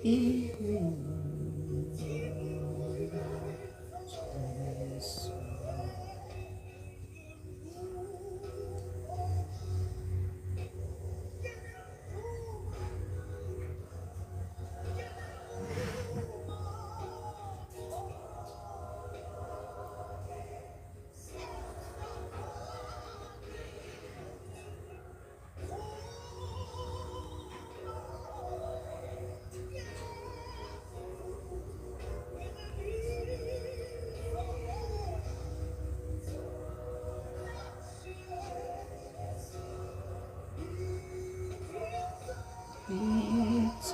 It's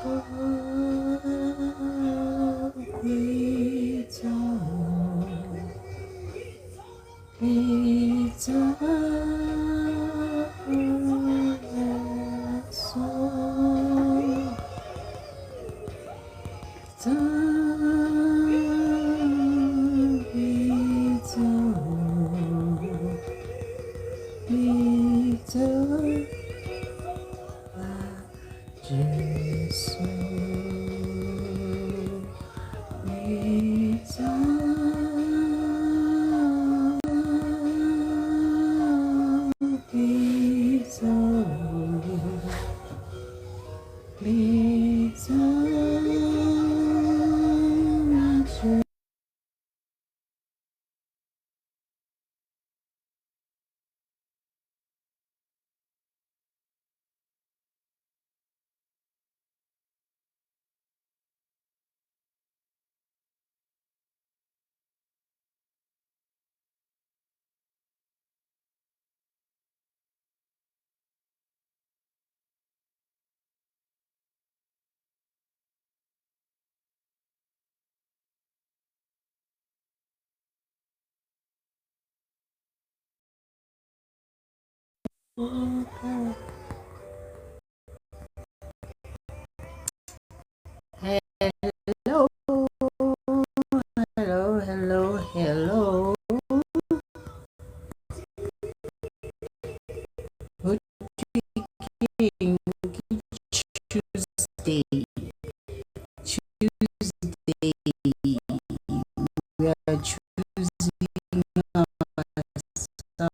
all it's Jesus, Hello, hello, hello, hello. Good evening, Tuesday. Tuesday. We are choosing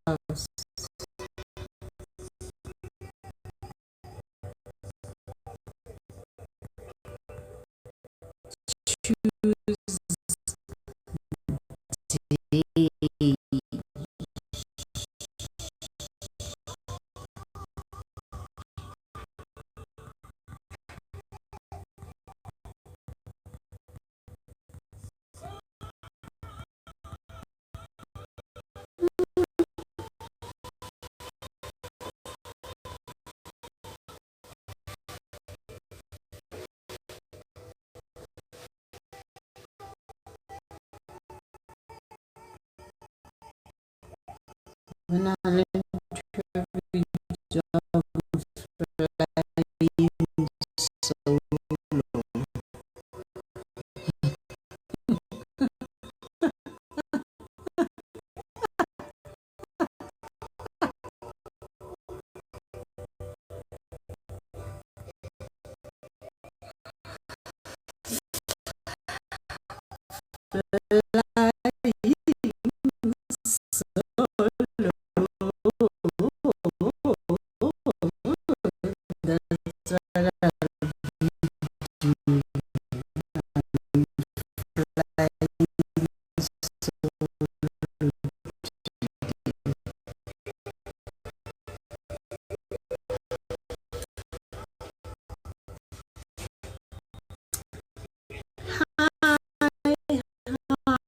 ourselves. Tuesday. When I learned every job flying solo. That's what I do.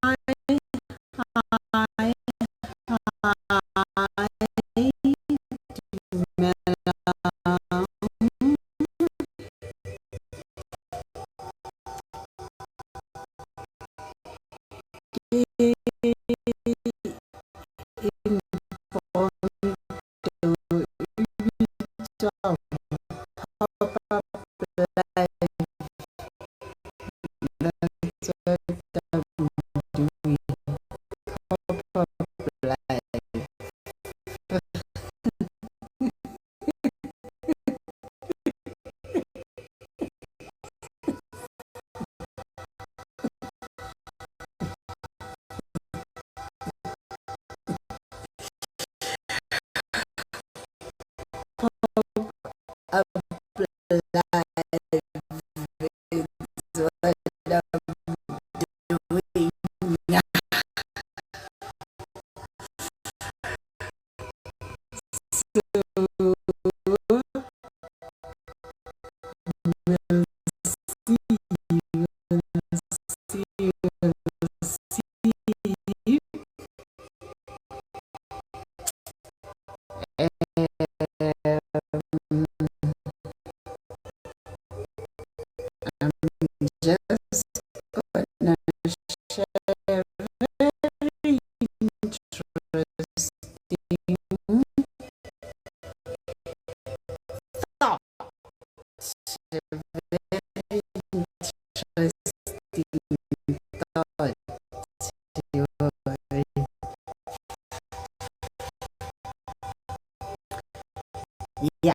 Yeah,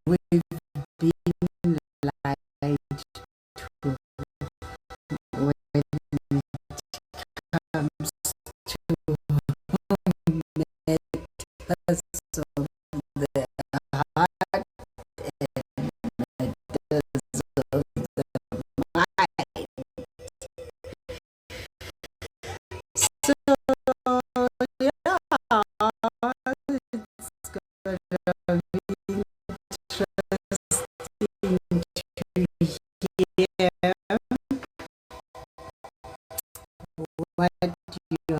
we've been lied to when it comes to matters of the heart and matters of the mind. So, yeah, it's gonna be interesting to hear what your thoughts are in you know, some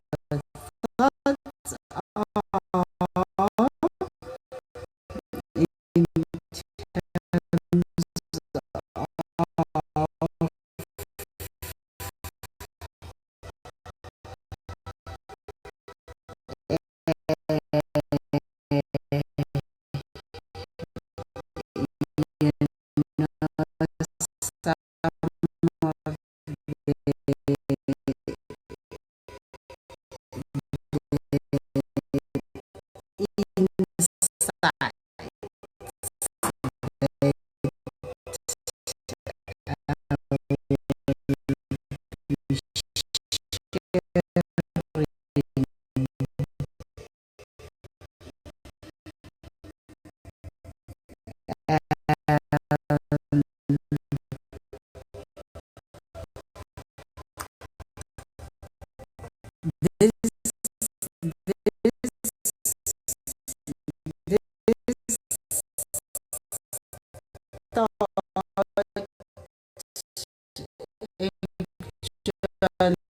of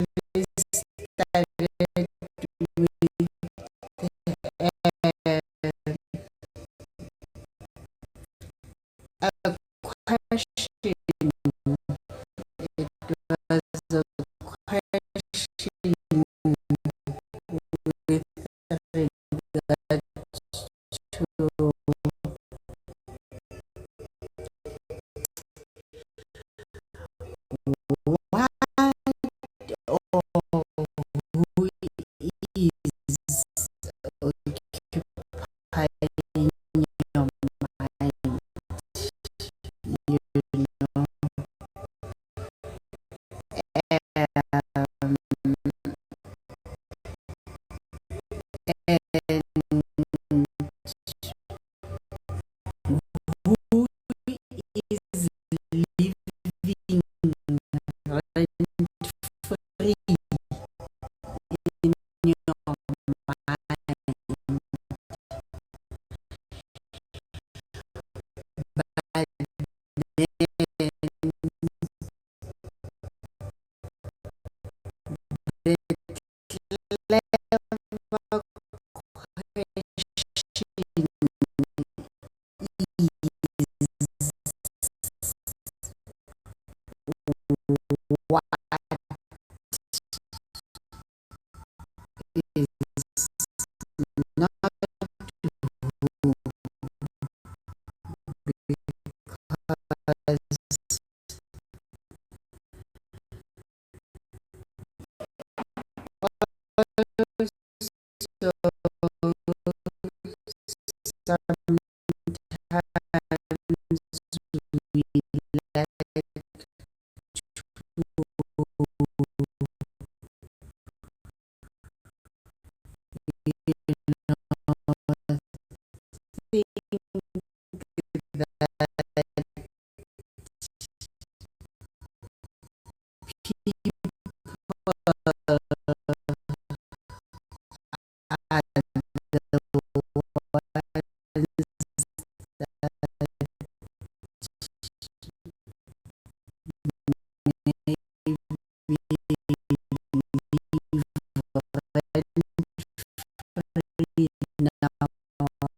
the insight that you this this thought actually started with a question. It was a question with regard to what or who is occupying your mind, you know, um, and who is living rent free in your mind, but then the clever question is what is not who, because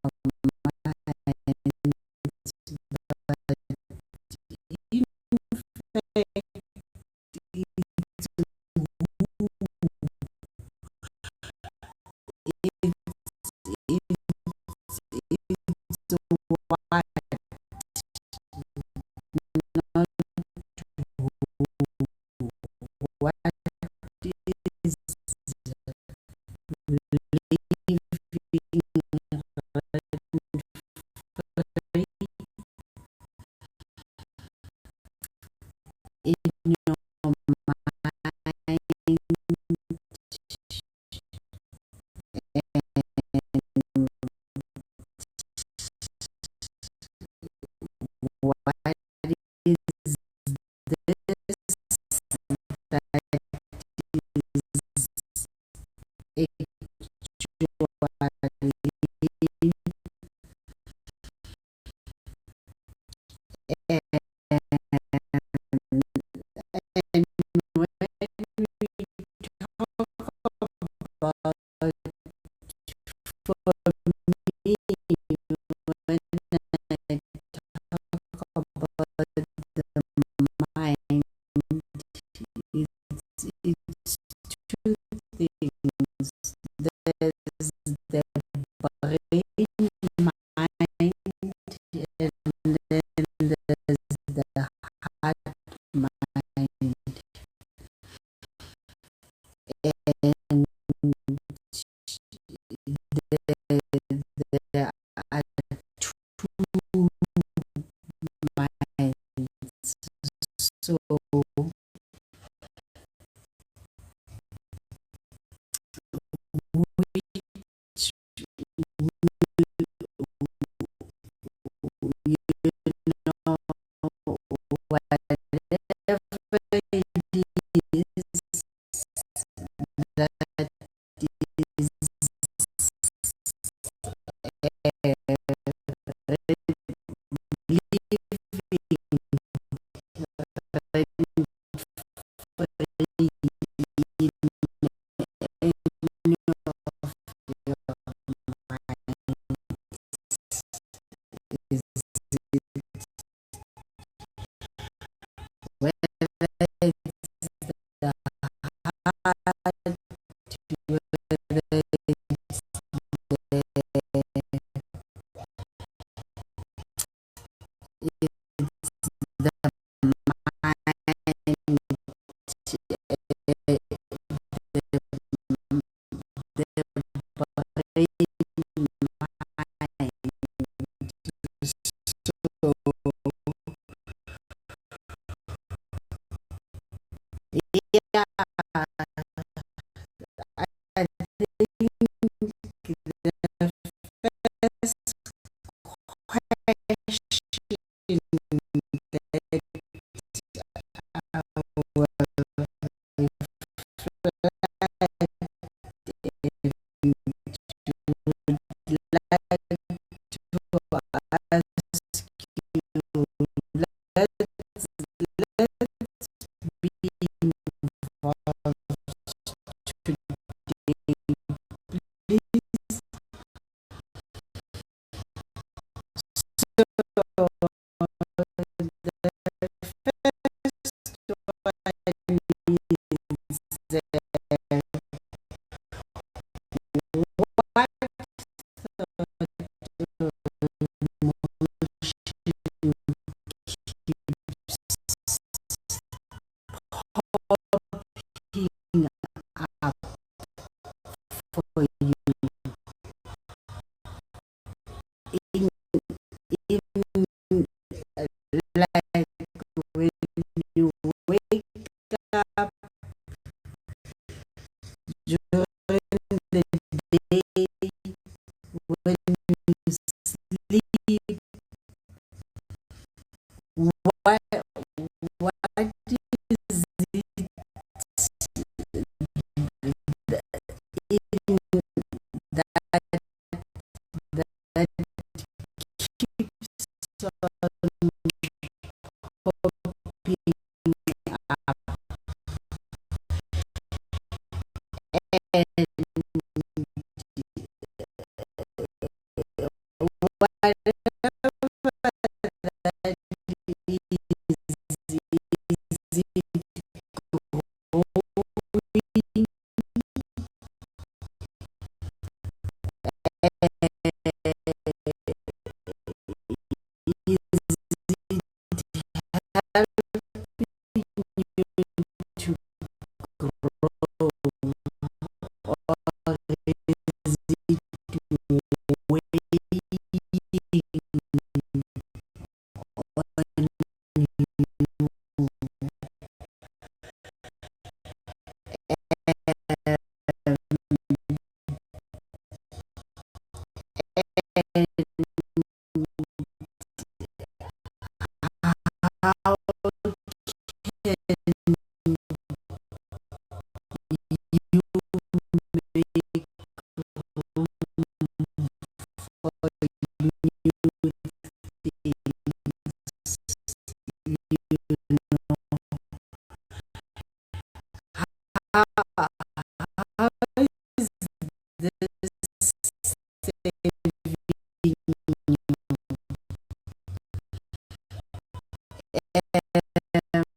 also sometimes we like to think that people are the ones that maybe rent free in our minds, but in fact it's for you. In, even like when you wake up during the day, when you sleep, what what is it in that that keeps on popping up? And whatever that is it growing? Is it helping you to grow, or is it weighing on you? How can you make room for new things? You know, how, how is this saving you?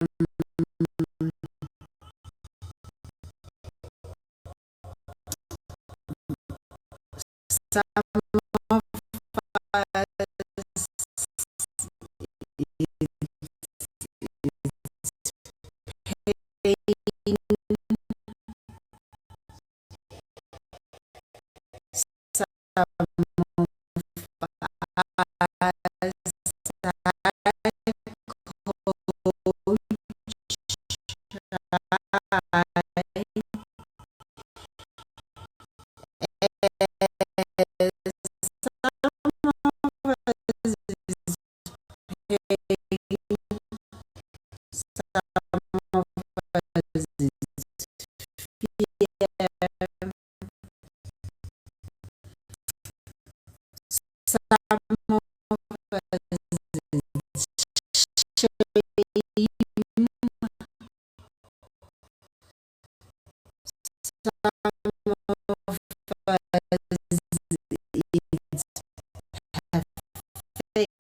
Some of us pain, some of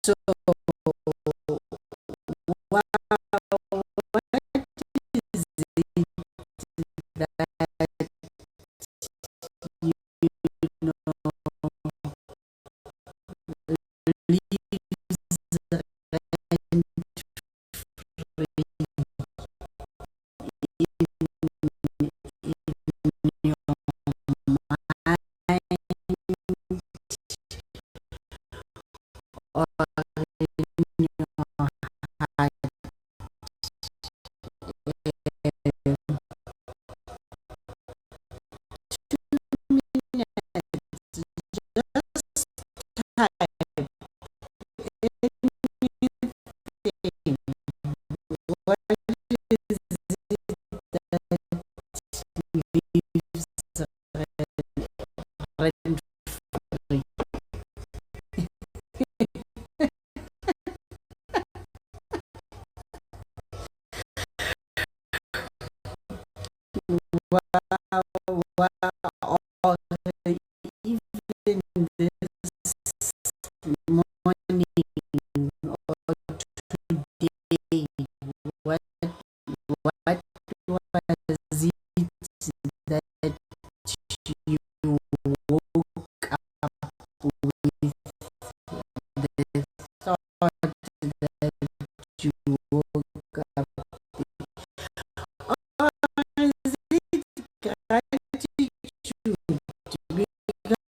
So, what is it that you know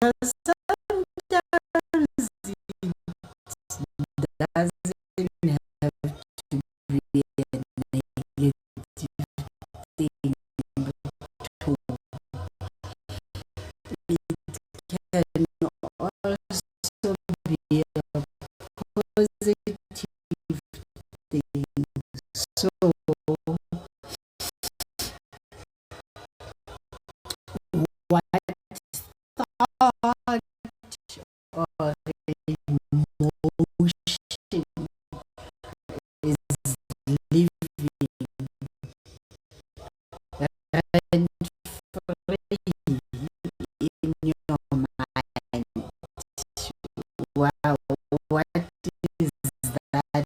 doesn't have to be a negative thing to it can also be a positive thing. So what thought or emotion is living rent free in your mind? Wow, what is that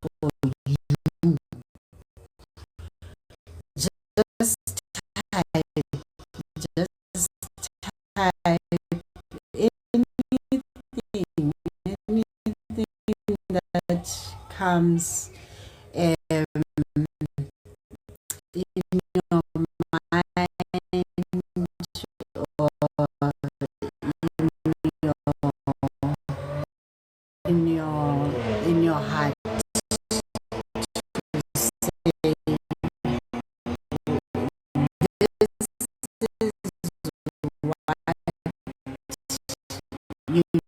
for you? Just type, just type anything, anything that comes in your mind or in your heart. Say, this is what you know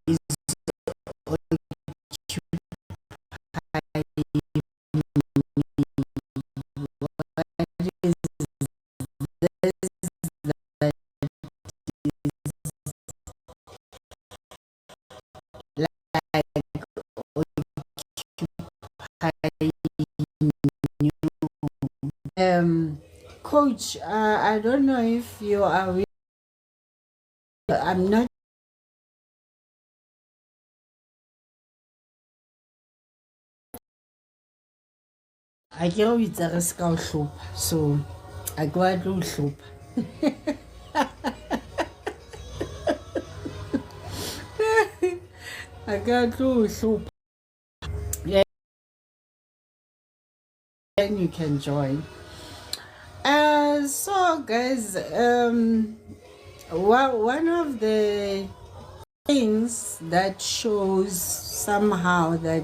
is occupying me. What is this that is like occupying you? Coach, I don't know if you are with, I'm not. I ke o itse re se ka o hlopha, so I go a tlo o hlopha. I ka tlo o hlopha. Yeah, and you can join. So guys, one of the things that shows somehow that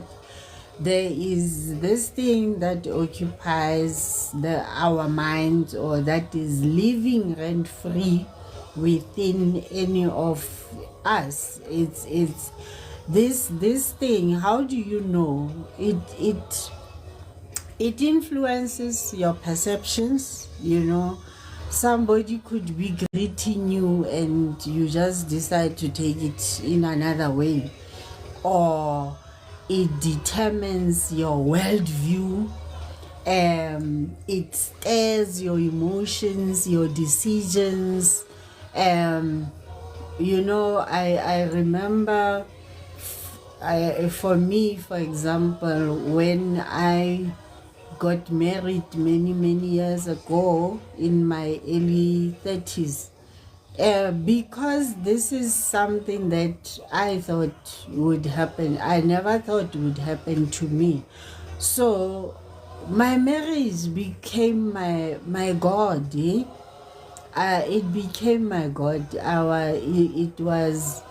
there is this thing that occupies our mind, or that is living rent free within any of us. It's this thing. How do you know it influences your perceptions? Somebody could be greeting you and you just decide to take it in another way, or it determines your worldview. It stirs your emotions, your decisions. I remember, for me, for example, when I got married many years ago in my early 30s, because this is something that I thought would happen. I never thought would happen to me. So my marriage became my God. It became my God. It was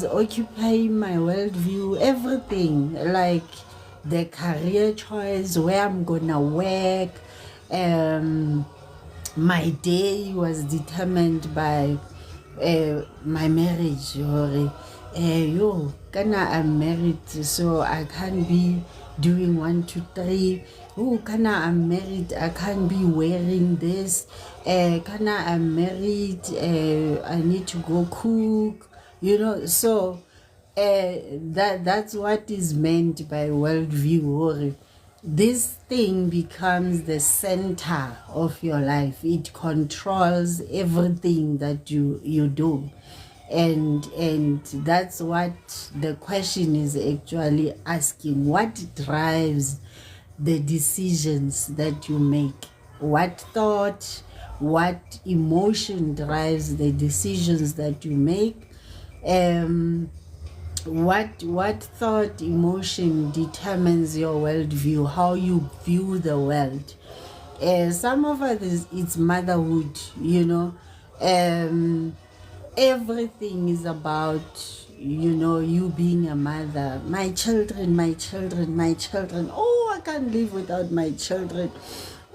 occupying my worldview, everything, like the career choice, where I'm gonna work. My day was determined by my marriage. Or I'm married, so I can't be doing 1 2 3. I'm married, I can't be wearing this. I'm married, I need to go cook. So that's what is meant by worldview. Or this thing becomes the center of your life. It controls everything that you do. And that's what the question is actually asking. What drives the decisions that you make? What thought, what emotion drives the decisions that you make? What thought, emotion determines your worldview, how you view the world. Some of us, it's motherhood. Everything is about, you being a mother. My children, my children, my children. Oh, I can't live without my children.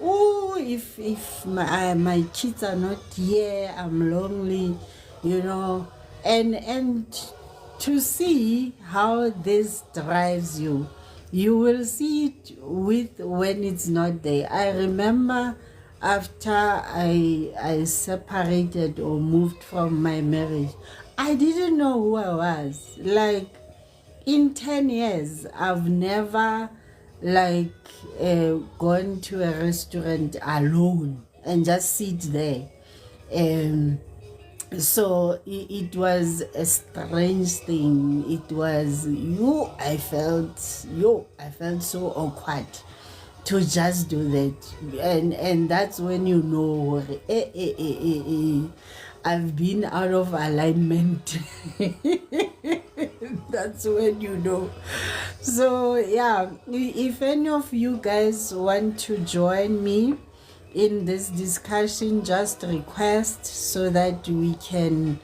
Oh, if my kids are not here, I'm lonely, and to see how this drives you. You will see it with when it's not there. I remember after I separated or moved from my marriage, I didn't know who I was. Like in 10 years, I've never like gone to a restaurant alone and just sit there. Um, so it was a strange thing. It was I felt so awkward to just do that, and that's when you know, I've been out of alignment. That's when you know. So yeah, if any of you guys want to join me in this discussion, just request so that we can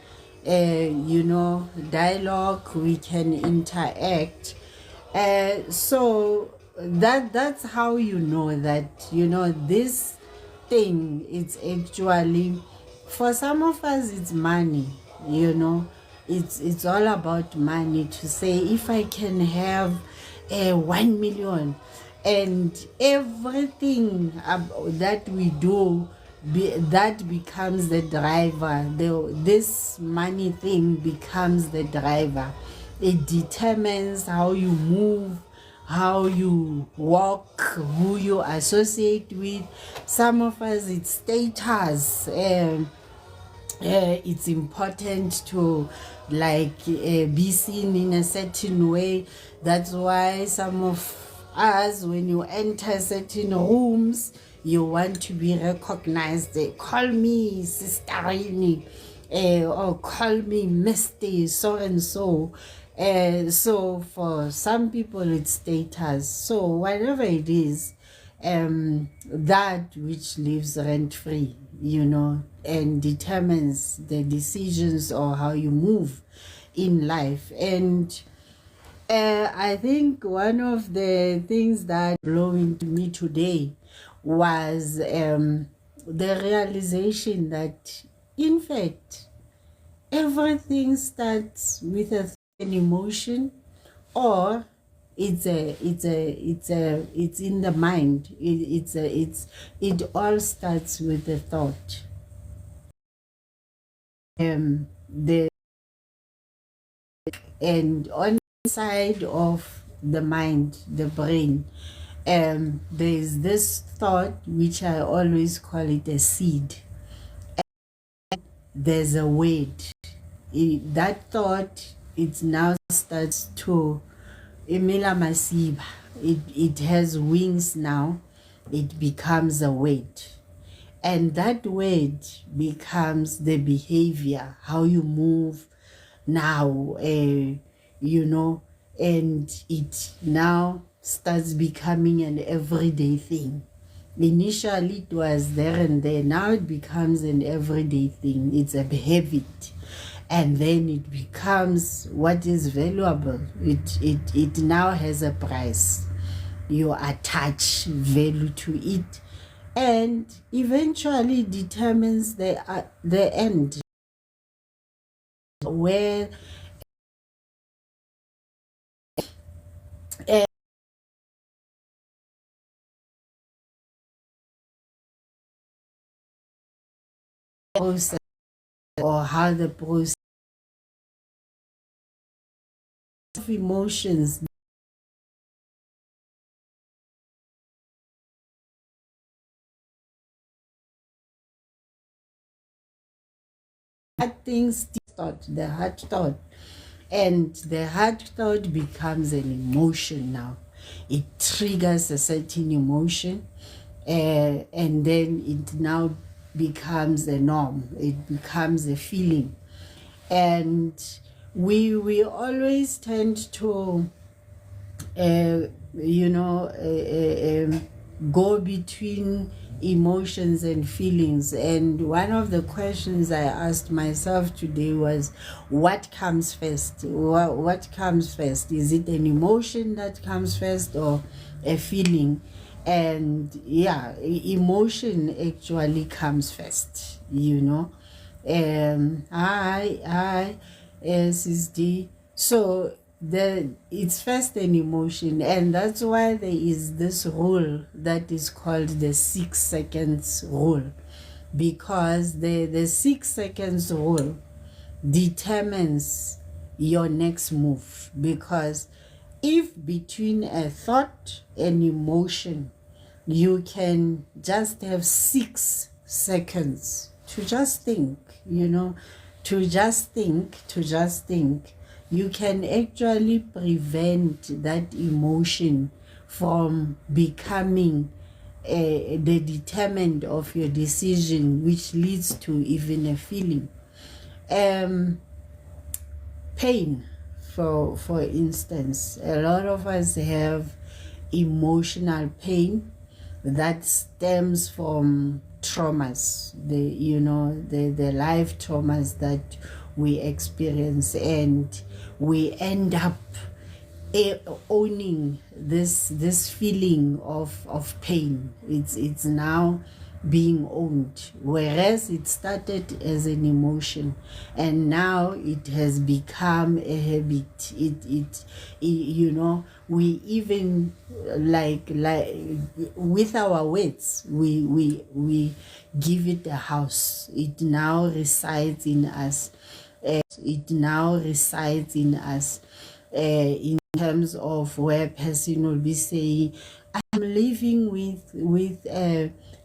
dialogue, we can interact. So that's how you know that this thing, it's actually, for some of us it's money. It's all about money, to say if I can have 1 million, and everything that we do, that becomes the driver. This money thing becomes the driver. It determines how you move, how you walk, who you associate with. Some of us, it's status. It's important to be seen in a certain way. That's why some of us, when you enter certain rooms, you want to be recognized. They call me Sister Rini, or call me Misty so and so. So for some people it's status. So whatever it is, that which lives rent free, and determines the decisions or how you move in life. And I think one of the things that blowing to me today was the realization that, in fact, everything starts with an emotion, or it's in the mind. It all starts with a thought. The And on the side of the mind, the brain, there's this thought, which I always call it a seed. There's a weight. That thought, it now starts to Emila Masiba. It has wings now. It becomes a weight. And that weight becomes the behavior, how you move now, and it now starts becoming an everyday thing. Initially, it was there and there. Now it becomes an everyday thing. It's a habit. And then it becomes what is valuable. It now has a price. You attach value to it, and eventually determines the end, where process, or how the process of emotions, that things thought, the heart thought, and the heart thought becomes an emotion now. It triggers a certain emotion, and then it now becomes a norm. It becomes a feeling, and we always tend to uh, you know uh, um, go between emotions and feelings. And one of the questions I asked myself today was, what comes first? What comes first? Is it an emotion that comes first or a feeling? And yeah, emotion actually comes first, you know. I SSD. So it's first an emotion, and that's why there is this rule that is called the 6 seconds rule, because the 6 seconds rule determines your next move. Because if between a thought and emotion you can just have 6 seconds to just think, you know, to just think, you can actually prevent that emotion from becoming the determinant of your decision, which leads to even a feeling. Pain, for instance, a lot of us have emotional pain that stems from traumas, the life traumas that we experience, and we end up owning this feeling of pain. It's now being owned, whereas it started as an emotion and now it has become a habit. It you know, we even like with our words, we give it a house. It now resides in us. It now resides in us. In terms of where a person will be saying, I'm living with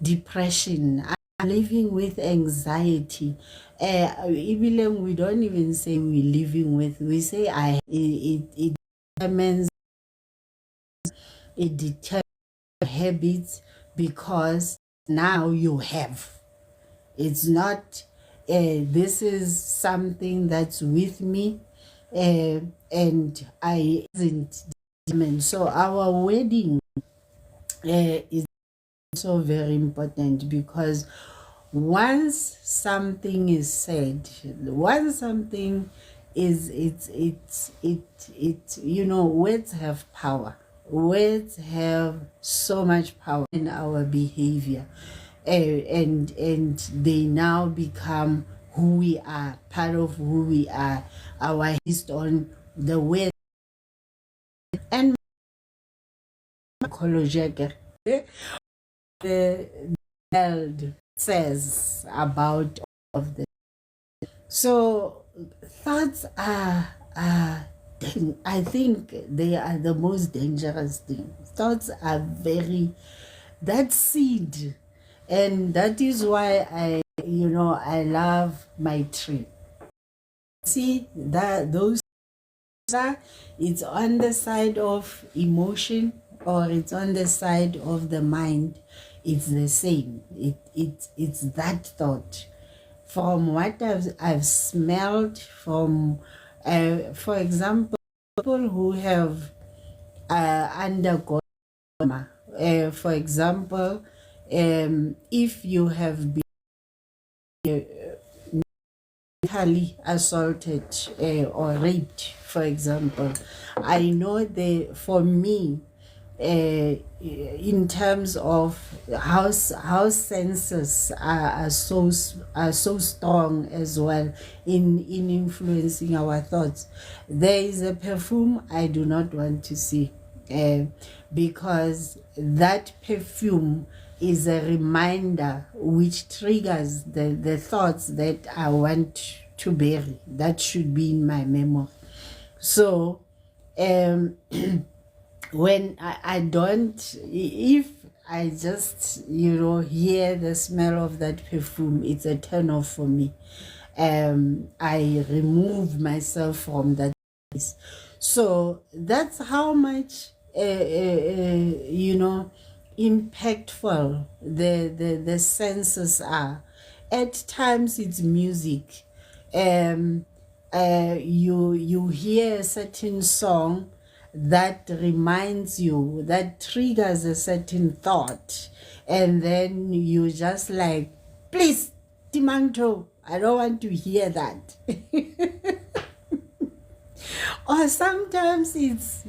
depression, I'm living with anxiety. Even we don't even say we're living with, we say it determines, it determines habits, because now you have. It's not this is something that's with me, and I isn't. So our wedding is so very important, because once something is said, once something is, it you know, words have power. Words have so much power in our behavior, and they now become who we are, part of who we are, our based on the way. And the world says about all of this. So thoughts are I think they are the most dangerous thing. Thoughts are very, that seed, and that is why I love my tree. See that those are, it's on the side of emotion or it's on the side of the mind. It's the same. It's that thought. From what I've smelled from, for example, people who have undergone, for example, if you have been physically assaulted or raped, for example, I know for me, in terms of how senses are so strong as well in influencing our thoughts. There is a perfume I do not want to see, because that perfume is a reminder which triggers the thoughts that I want to bury, that should be in my memory. So when I don't, if I just hear the smell of that perfume, it's a turn off for me. I remove myself from that place. So that's how much impactful the senses are. At times it's music. You hear a certain song, that reminds you, that triggers a certain thought, and then you just like, please, Timanto, I don't want to hear that. Or sometimes it's,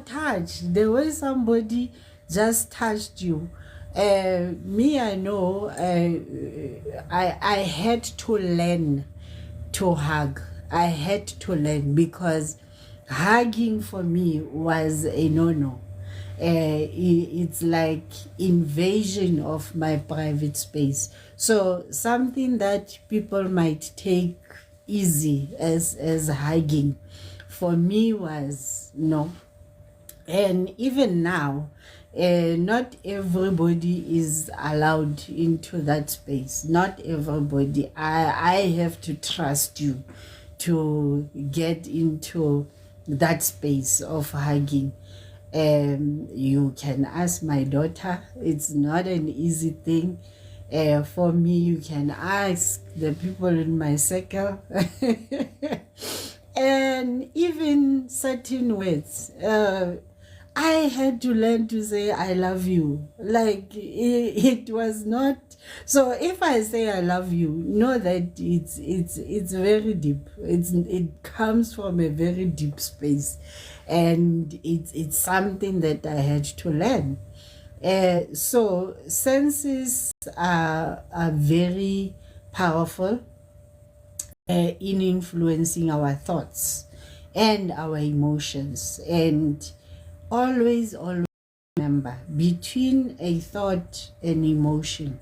touch, the way somebody just touched you. Me, I know, I had to learn to hug. I had to learn, because hugging for me was a no-no. It's like invasion of my private space. So something that people might take easy as hugging, for me was no. And even now, not everybody is allowed into that space. Not everybody. I have to trust you to get into that space of hugging. You can ask my daughter. It's not an easy thing. For me, you can ask the people in my circle. And even certain words, I had to learn to say I love you. Like it was not. So if I say I love you, know that it's very deep. It comes from a very deep space, and it's something that I had to learn. So senses are very powerful in influencing our thoughts and our emotions. And always remember, between a thought and emotion,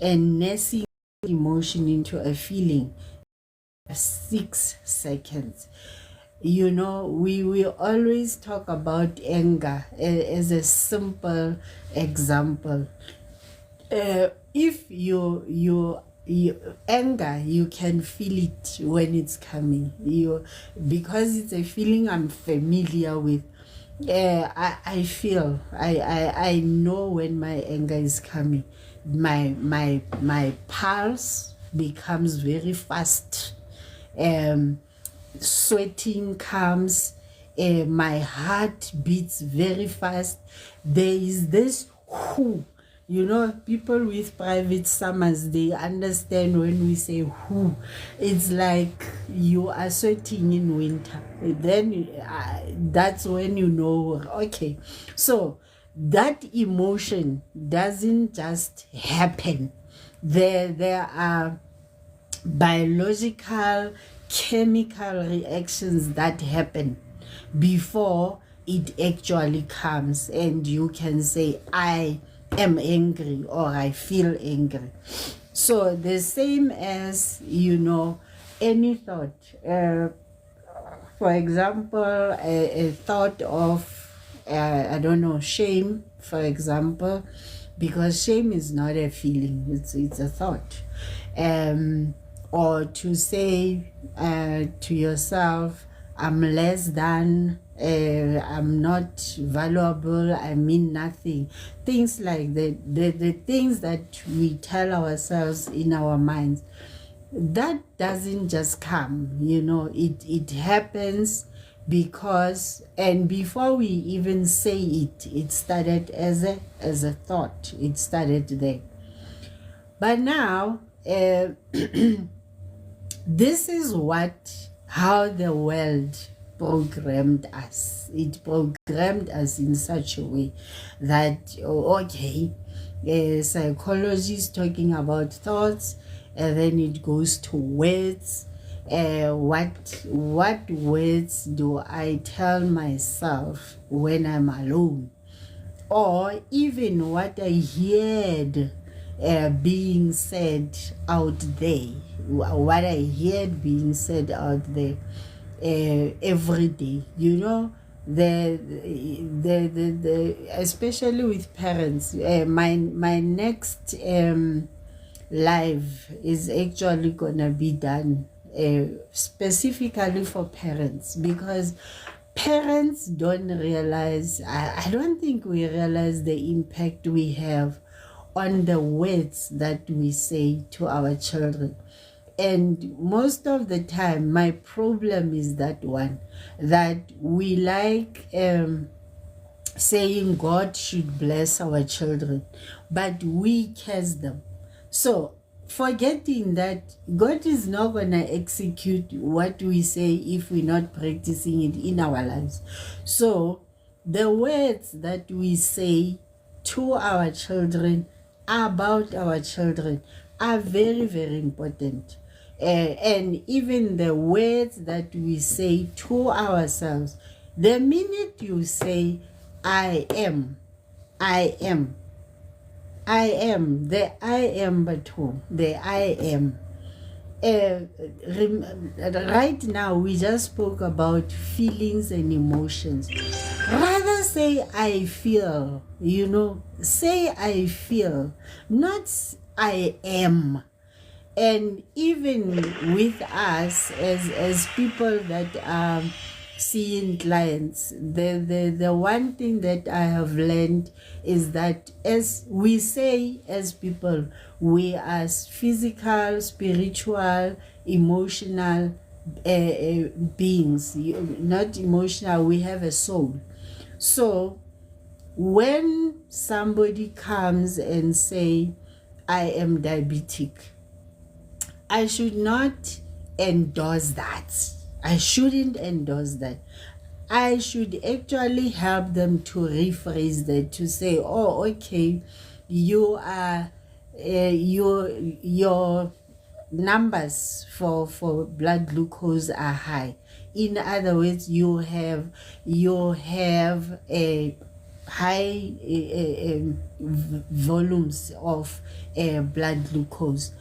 and nursing emotion into a feeling, 6 seconds. We always talk about anger as a simple example. If you anger, you can feel it when it's coming. Because it's a feeling I'm familiar with. I feel, I know when my anger is coming. My pulse becomes very fast. Sweating comes. My heart beats very fast. There is this who. People with private summers, they understand when we say who. It's like you are sweating in winter. Then that's when you know, okay. So that emotion doesn't just happen. There are biological, chemical reactions that happen before it actually comes, and you can say, I am angry, or I feel angry. So the same as any thought, for example, a thought of I don't know, shame, for example, because shame is not a feeling, it's a thought. Or to say to yourself, I'm less than, I'm not valuable, I mean nothing. Things like that, the things that we tell ourselves in our minds, that doesn't just come, it happens because, and before we even say it started as a thought. It started there. But now, this is how the world programmed us. It programmed us in such a way that, psychology is talking about thoughts, and then it goes to words. What words do I tell myself when I'm alone? Or even what I heard being said out there, what I heard being said out there every day, the especially with parents. My next live is actually gonna be done specifically for parents, because parents don't realize, I don't think we realize the impact we have on the words that we say to our children. And most of the time, my problem is that one, that we like saying God should bless our children, but we curse them. So forgetting that God is not going to execute what we say if we're not practicing it in our lives. So the words that we say to our children, about our children, are very, very important. And even the words that we say to ourselves, the minute you say, I am, I am, the I am but who? The I am. Right now, we just spoke about feelings and emotions. Rather say, I feel, say, I feel, not I am. And even with us as people that are seeing clients, the one thing that I have learned is that as we say as people, we are physical, spiritual, emotional beings. Not emotional, we have a soul. So when somebody comes and say, I am diabetic, I should not endorse that. I shouldn't endorse that. I should actually help them to rephrase that, to say, oh, okay, you are, your numbers for blood glucose are high. In other words, you have a high volumes of blood glucose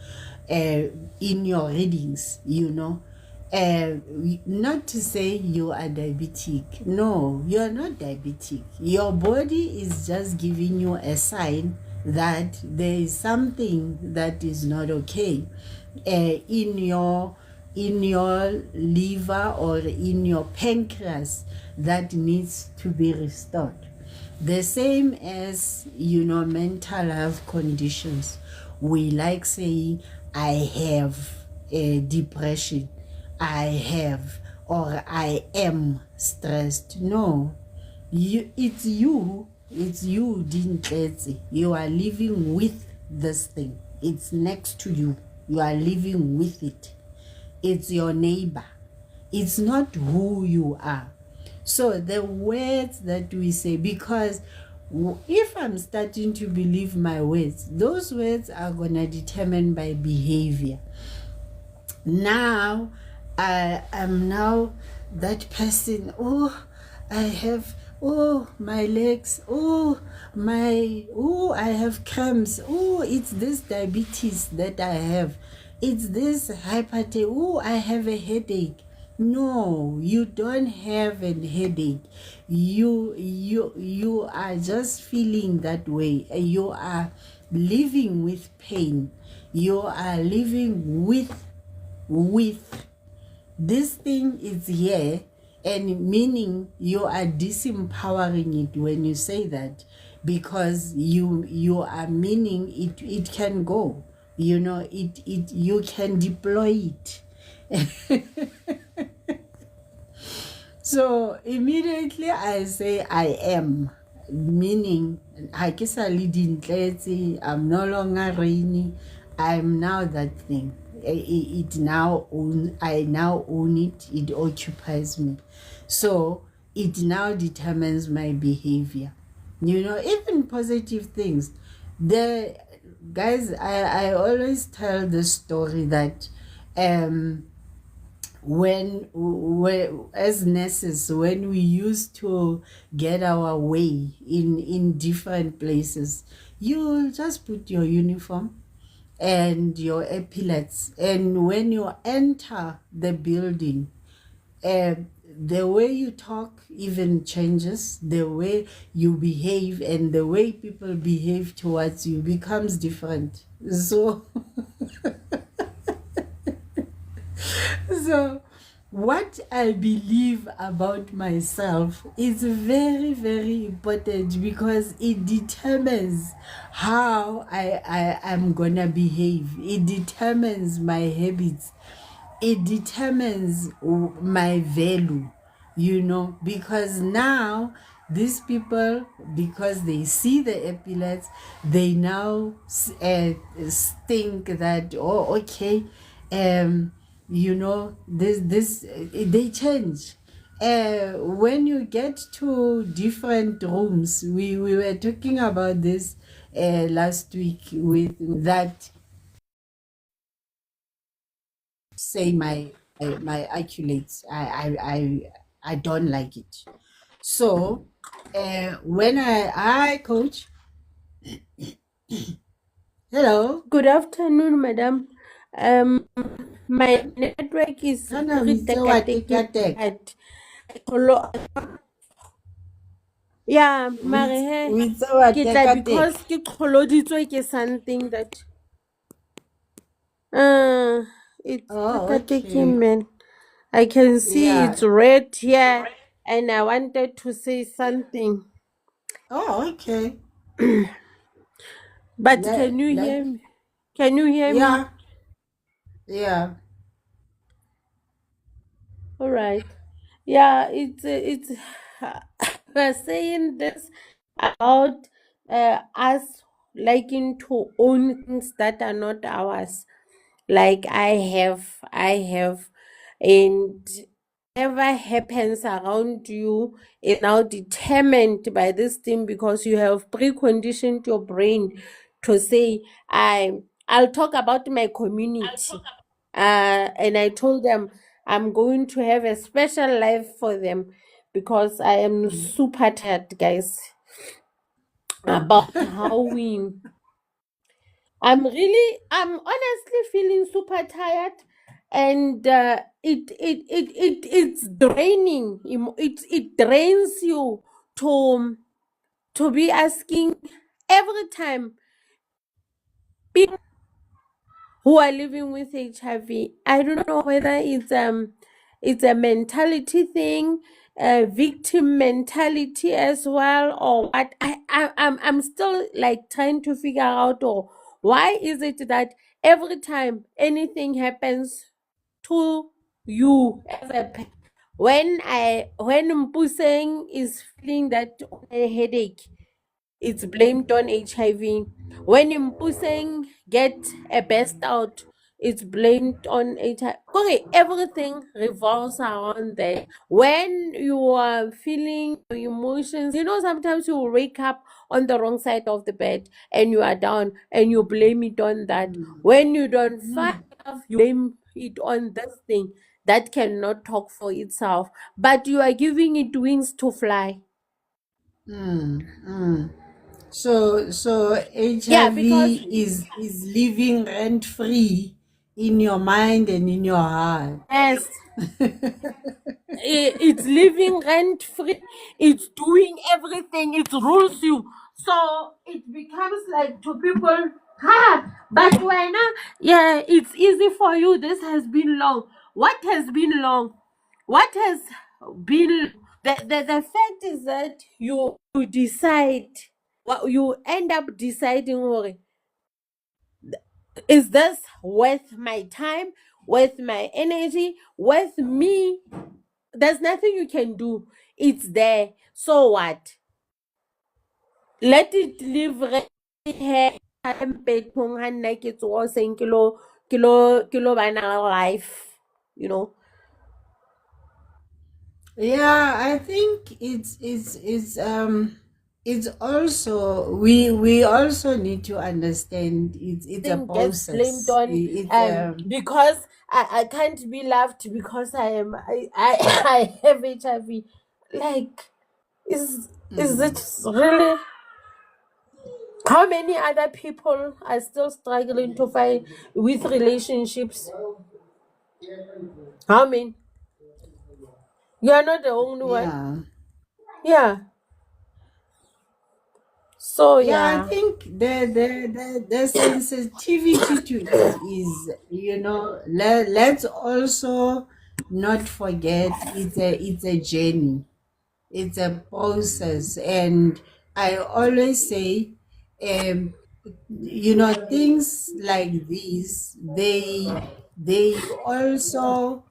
in your readings, not to say you are diabetic. No, you are not diabetic. Your body is just giving you a sign that there is something that is not okay in your liver or in your pancreas that needs to be restored. The same as mental health conditions. We like saying, I have depression, I have, or I am stressed. No, it's you, Dintletse. You are living with this thing. It's next to you. You are living with it. It's your neighbor. It's not who you are. So the words that we say, because if I'm starting to believe my words, those words are going to determine my behavior. Now, I am now that person, I have, my legs, I have cramps, it's this diabetes that I have, it's this hypertension, I have a headache. No, you don't have a headache. You are just feeling that way. You are living with pain. You are living with this thing is here, and meaning you are disempowering it when you say that, because you are meaning it can go. You can deploy it. So immediately I say I am, meaning I'm no longer rainy, I'm now that thing. I now own it, it occupies me. So it now determines my behavior. Even positive things. The guys, I always tell the story that when as nurses, when we used to get our way in different places, you just put your uniform and your epaulets, and when you enter the building, the way you talk even changes, the way you behave and the way people behave towards you becomes different. So what I believe about myself is very, very important because it determines how I am gonna behave. It determines my habits. It determines my value, because now these people, because they see the epaulets, they now think that, oh, okay, this they change. When you get to different rooms, we were talking about this last week with that, say my accolades. I don't like it. So when I coach, hello, Good afternoon, madam. My network is Hana pretty Mitse wa taking Tekatek. at yeah, mare he Mitse wa ke tla Tekatek. because ke qholoditswe ke something that uh it's Oh, taking, okay. man. I can see Yeah. it's red here and I wanted to say something. Oh, okay. But Let can you let hear me? Can you hear me? Yeah, yeah. All right. Yeah, it's we're saying this about us liking to own things that are not ours. Like I have, and whatever happens around you is now determined by this thing because you have preconditioned your brain to say, I'll talk about my community. And I told them I'm going to have a special life for them because I am super tired, guys, about how I'm honestly feeling super tired, and it's draining. It drains you to be asking every time who are living with HIV. I don't know whether it's a mentality thing, a victim mentality as well, or what. I'm still like trying to figure out, or why is it that every time anything happens to you as a when Mpuseng is feeling that headache, it's blamed on HIV. When Mpuseng get a best out, it's blamed on HIV. Okay, everything revolves around that. When you are feeling your emotions, sometimes you will wake up on the wrong side of the bed and you are down and you blame it on that. When you don't find enough, you blame it on this thing that cannot talk for itself, but you are giving it wings to fly. Mm, mm. So Yeah, HIV because is living rent free in your mind and in your heart. yes, it's living rent free, it's doing everything, it rules you, so it becomes like to people, but when yeah, it's easy for you. This has been long. What has been long? What has been the fact is that you decide, what you end up deciding, okay, is this worth my time, worth my energy, worth me? There's nothing you can do. It's there. So what? Let it live right here. Empethong ha nna ke tsoga hoseng ke lo bana life, you know. Yeah, I think it's also, we also need to understand it's a Thing gets blamed process. on It's because I can't be loved because I have HIV. Like, is it really? How many other people are still struggling to find with relationships? How many? You are not the only one. yeah. Yeah. So Yeah, I yeah. think the sensitivity to it is, let's also not forget it's a journey, it's a process. And I always say, um, things like these, they also,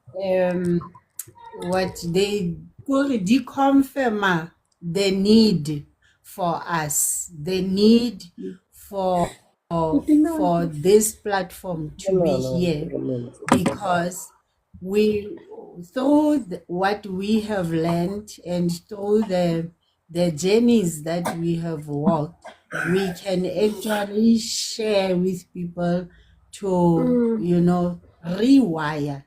what they could deconfirm the need for us, the need for for this platform to be here, because we, through what we have learned and through the journeys that we have walked, we can actually share with people to, rewire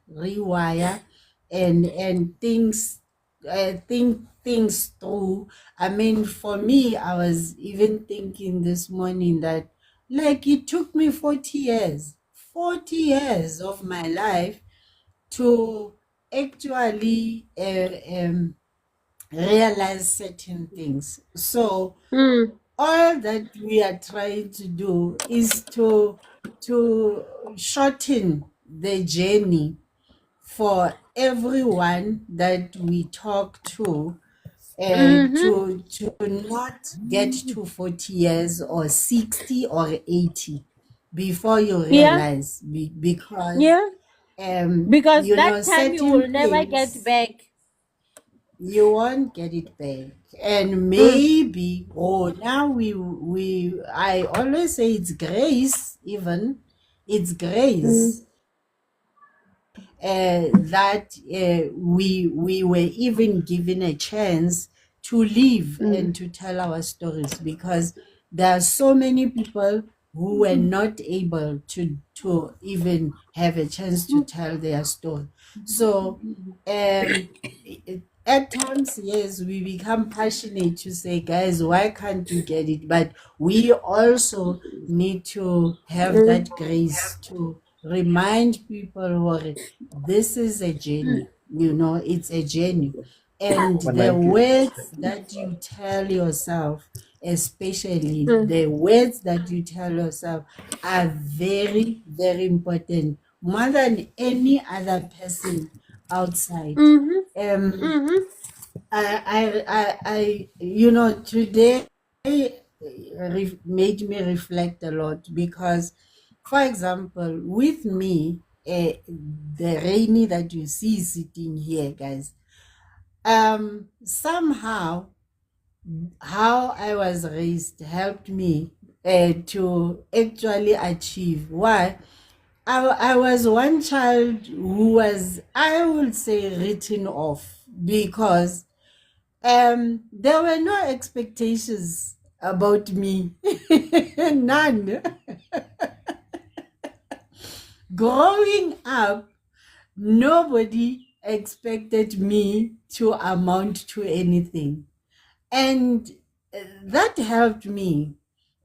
and think things through. I mean, for me, I was even thinking this morning that, like, it took me 40 years of my life to actually realize certain things. So Mm. all that we are trying to do is to shorten the journey for everyone that we talk to, Mm-hmm. to not get to 40 years or 60 or 80 before you Yeah. realize, because Yeah. Because that time you certain will never get things back. you won't get it back. And Mm. maybe, now I always say it's grace. Even it's Mm. grace, that we were even given a chance to live Mm. and to tell our stories, because there are so many people who were not able to even have a chance to tell their story. So at times, yes, we become passionate to say, guys, why can't you get it? But we also need to have Mm. that grace to remind people, or this is a journey, it's a journey. And the words that you tell yourself, especially Mm. the words that you tell yourself, are very, very important, more than any other person outside. Mm-hmm. um Mm-hmm. today made me reflect a lot, because, for example, with me, the Rainy that you see sitting here, guys, somehow how I was raised helped me to actually achieve. Why? I was one child who was, I would say, written off, because there were no expectations about me. None. Growing up, nobody expected me to amount to anything. And that helped me.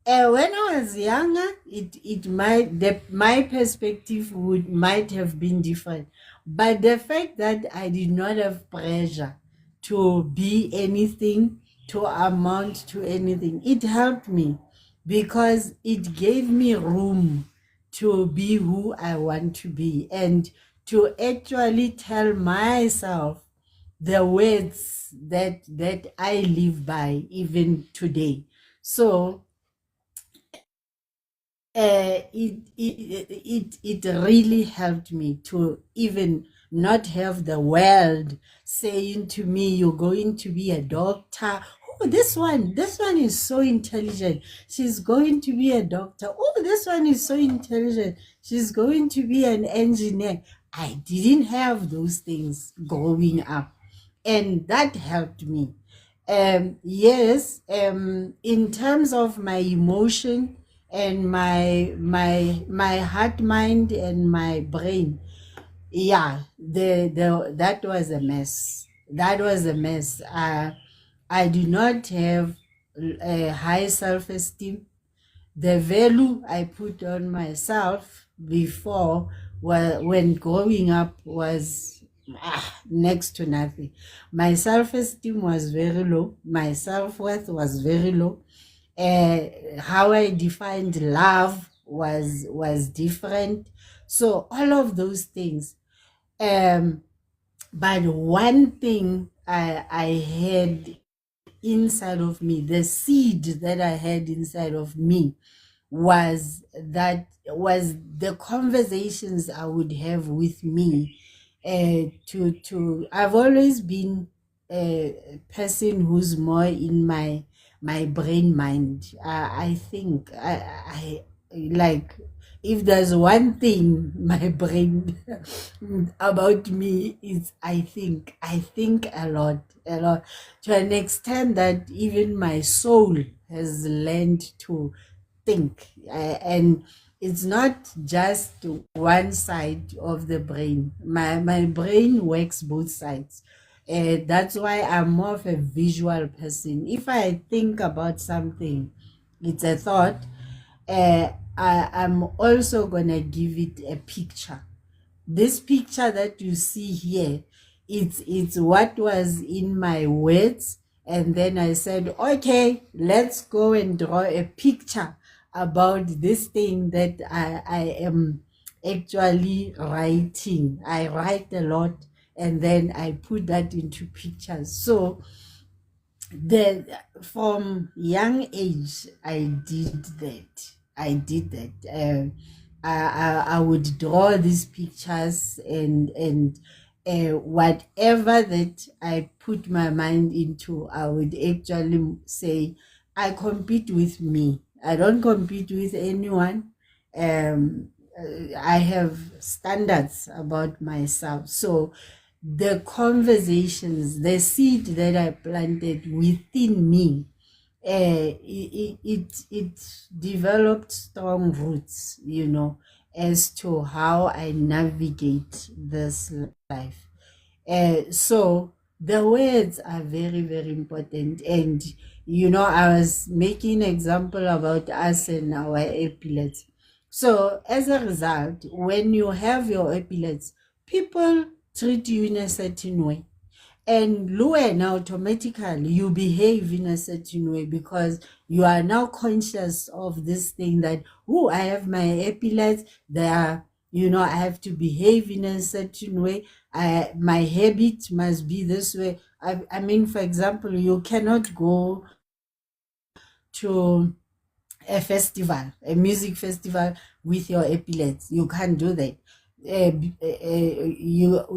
When I was younger, it might, my perspective might have been different, but the fact that I did not have pressure to be anything, to amount to anything, it helped me, because it gave me room to be who I want to be, and to actually tell myself the words that I live by even today. So it really helped me to even not have the world saying to me, you're going to be a doctor. Oh, this one is so intelligent, she's going to be a doctor. Oh, this one is so intelligent, she's going to be an engineer. I didn't have those things growing up, and that helped me. Yes, in terms of my emotion and my heart, mind, and my brain, yeah, that was a mess. That was a mess. I do not have a high self-esteem. The value I put on myself before, when growing up, was next to nothing. My self-esteem was very low. My self-worth was very low. How I defined love was different. So all of those things, um But one thing I had inside of me, the seed that I had inside of me, was the conversations I would have with me. To I've always been a person who's more in my brain mind. I think I like, if there's one thing my brain about me is, I think a lot, to an extent that even my soul has learned to think. And it's not just one side of the brain. My brain works both sides. That's why I'm more of a visual person. If I think about something, it's a thought. I'm also gonna give it a picture. This picture that you see here, it's what was in my words, and then I said, okay, let's go and draw a picture about this thing that I am actually writing. I write a lot, and then I put that into pictures. So the from young age I did that. I would draw these pictures, and whatever that I put my mind into, I would actually say, I compete with me. I don't compete with anyone. I have standards about myself. So the conversations, the seed that I planted within me, it developed strong roots, as to how I navigate this life. So the words are very, very important. And I was making an example about us and our epilepsy. So as a result, when you have your epilepsy, people treat you in a certain way. And now automatically you behave in a certain way, because you are now conscious of this thing that, oh, I have my epilepsy. I have to behave in a certain way. My habit must be this way. I mean, for example, you cannot go to a music festival with your epilepsy. You can't do that.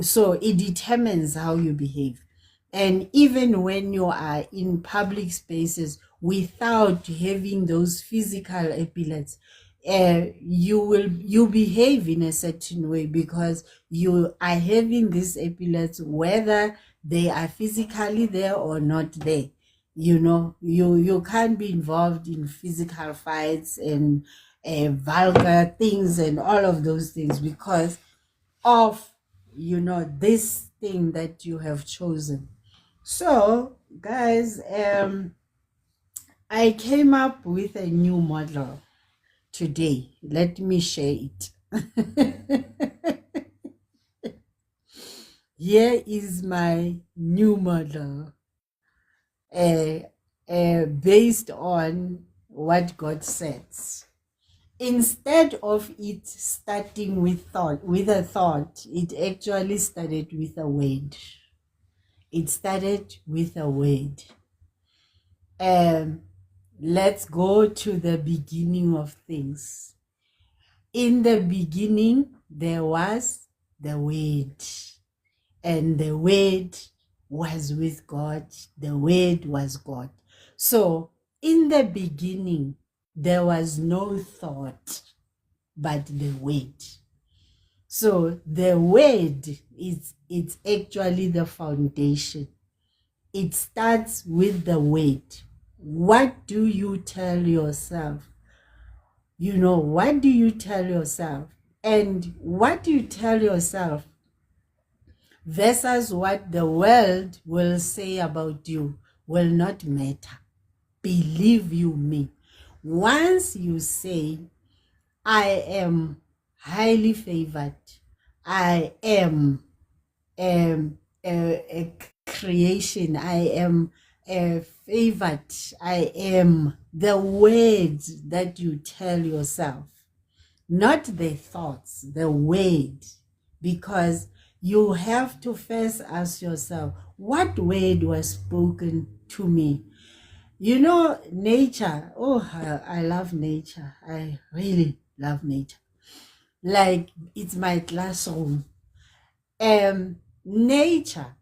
So it determines how you behave. And even when you are in public spaces without having those physical epilepsy, you behave in a certain way, because you are having this epilepsy whether they are physically there or not there. You can't be involved in physical fights and vulgar things and all of those things, because of this thing that you have chosen. So guys, I came up with a new model today. Let me share it. Here is my new model, based on what God says. Instead of it starting with a thought, it actually started with a word. It started with a word. Let's go to the beginning of things. In the beginning, there was the Word, and the Word was with God. The Word was God. So, in the beginning, there was no thought, but the Word. So, the Word it's actually the foundation. It starts with the Word. What do you tell yourself? What do you tell yourself? And what you tell yourself versus what the world will say about you will not matter. Believe you me. Once you say, I am highly favored, I am a creation, I am favored, I am, the words that you tell yourself, not the thoughts, the word, because you have to first ask yourself, what word was spoken to me? You know, nature. Oh, I love nature. I really love nature. Like, it's my classroom. Nature,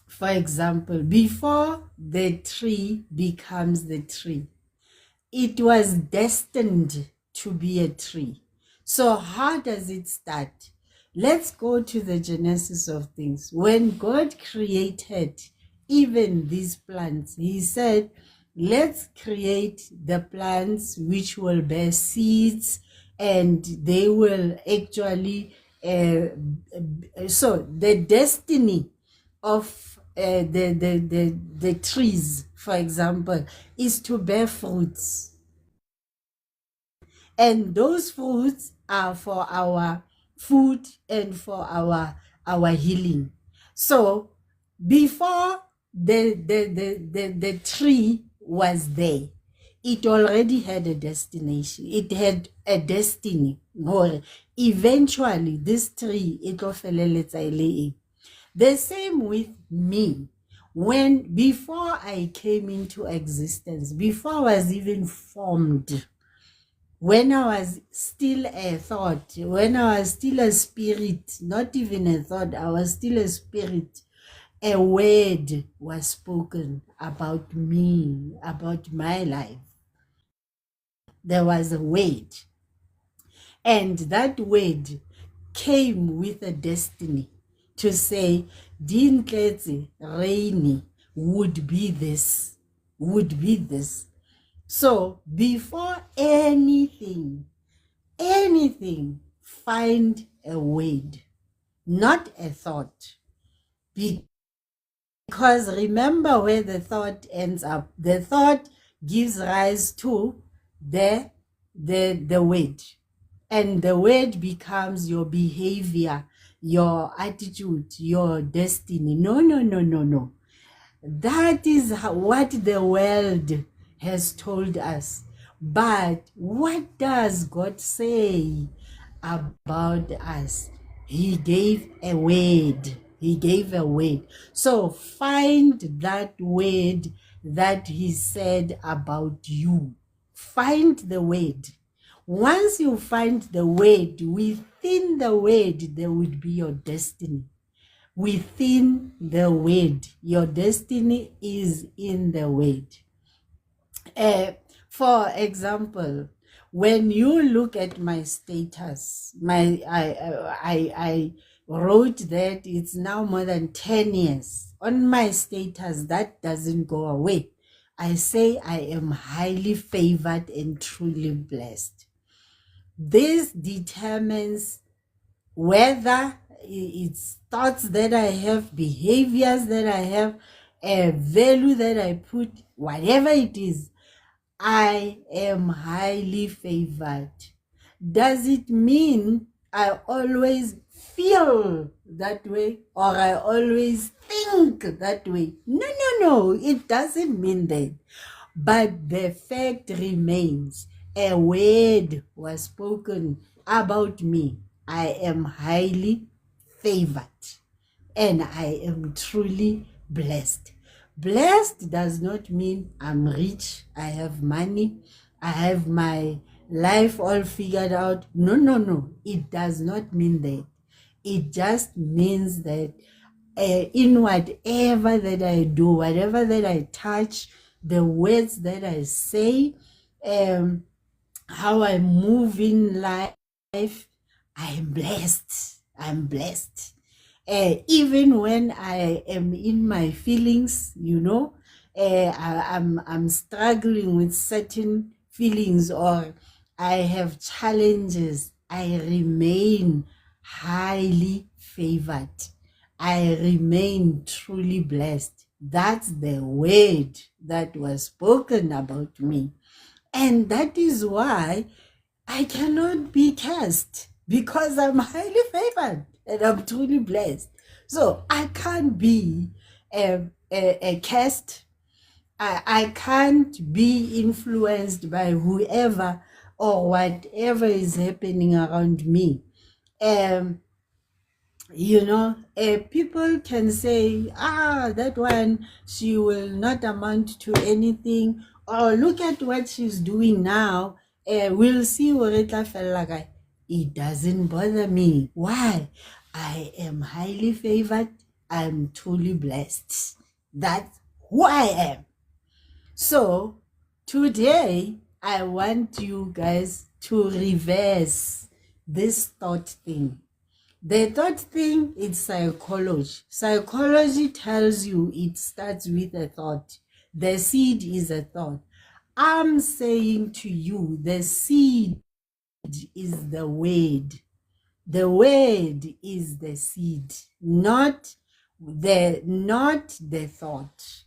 for example, before the tree becomes the tree, it was destined to be a tree. So how does it start? Let's go to the genesis of things. When God created even these plants, he said, let's create the plants which will bear seeds, and they will actually so the destiny of the trees, for example, is to bear fruits, and those fruits are for our food and for our healing. So before the tree was there, it already had a destination. It had a destiny. Or eventually this tree it will feleletsa e le eng. The same with me. When before I came into existence, before I was even formed, when I was still a thought, when I was still a spirit, not even a thought, I was still a spirit, a word was spoken about me, about my life. There was a word, and that word came with a destiny to say, Dintletse Rainy would be this, would be this. So before anything, find a word, not a thought. Because remember where the thought ends up. The thought gives rise to the word. And the word becomes your behavior, your attitude, your destiny. No. That is what the world has told us. But what does God say about us? He gave a word. He gave a word. So find that word that he said about you. Find the word. Once you find the word, within the word, there would be your destiny. Within the word, your destiny is in the word. For example, when you look at my status, I wrote that it's now more than 10 years. On my status, that doesn't go away. I say I am highly favored and truly blessed. This determines whether it's thoughts that I have, behaviors that I have, a value that I put, whatever it is, I am highly favored. Does it mean I always feel that way or I always think that way? No. It doesn't mean that. But the fact remains, a word was spoken about me. I am highly favored and I am truly blessed. Blessed does not mean I'm rich, I have money, I have my life all figured out. No. It does not mean that. It just means that in whatever that I do, whatever that I touch, the words that I say, how I move in life, I am blessed. I'm blessed. Even when I am in my feelings, I'm struggling with certain feelings or I have challenges, I remain highly favored. I remain truly blessed. That's the word that was spoken about me. And that is why I cannot be cursed, because I'm highly favored and I'm truly blessed. So I can't be a cursed. I can't be influenced by whoever or whatever is happening around me. people can say, that one, she will not amount to anything, or look at what she's doing now. We'll see where it la fella kae." It doesn't bother me. Why? I am highly favored. I'm truly blessed. That's who I am. So today, I want you guys to reverse this thought thing. The third thing is psychology. Psychology tells you it starts with a thought. The seed is a thought. I'm saying to you, the seed is the word. The word is the seed, not the thought.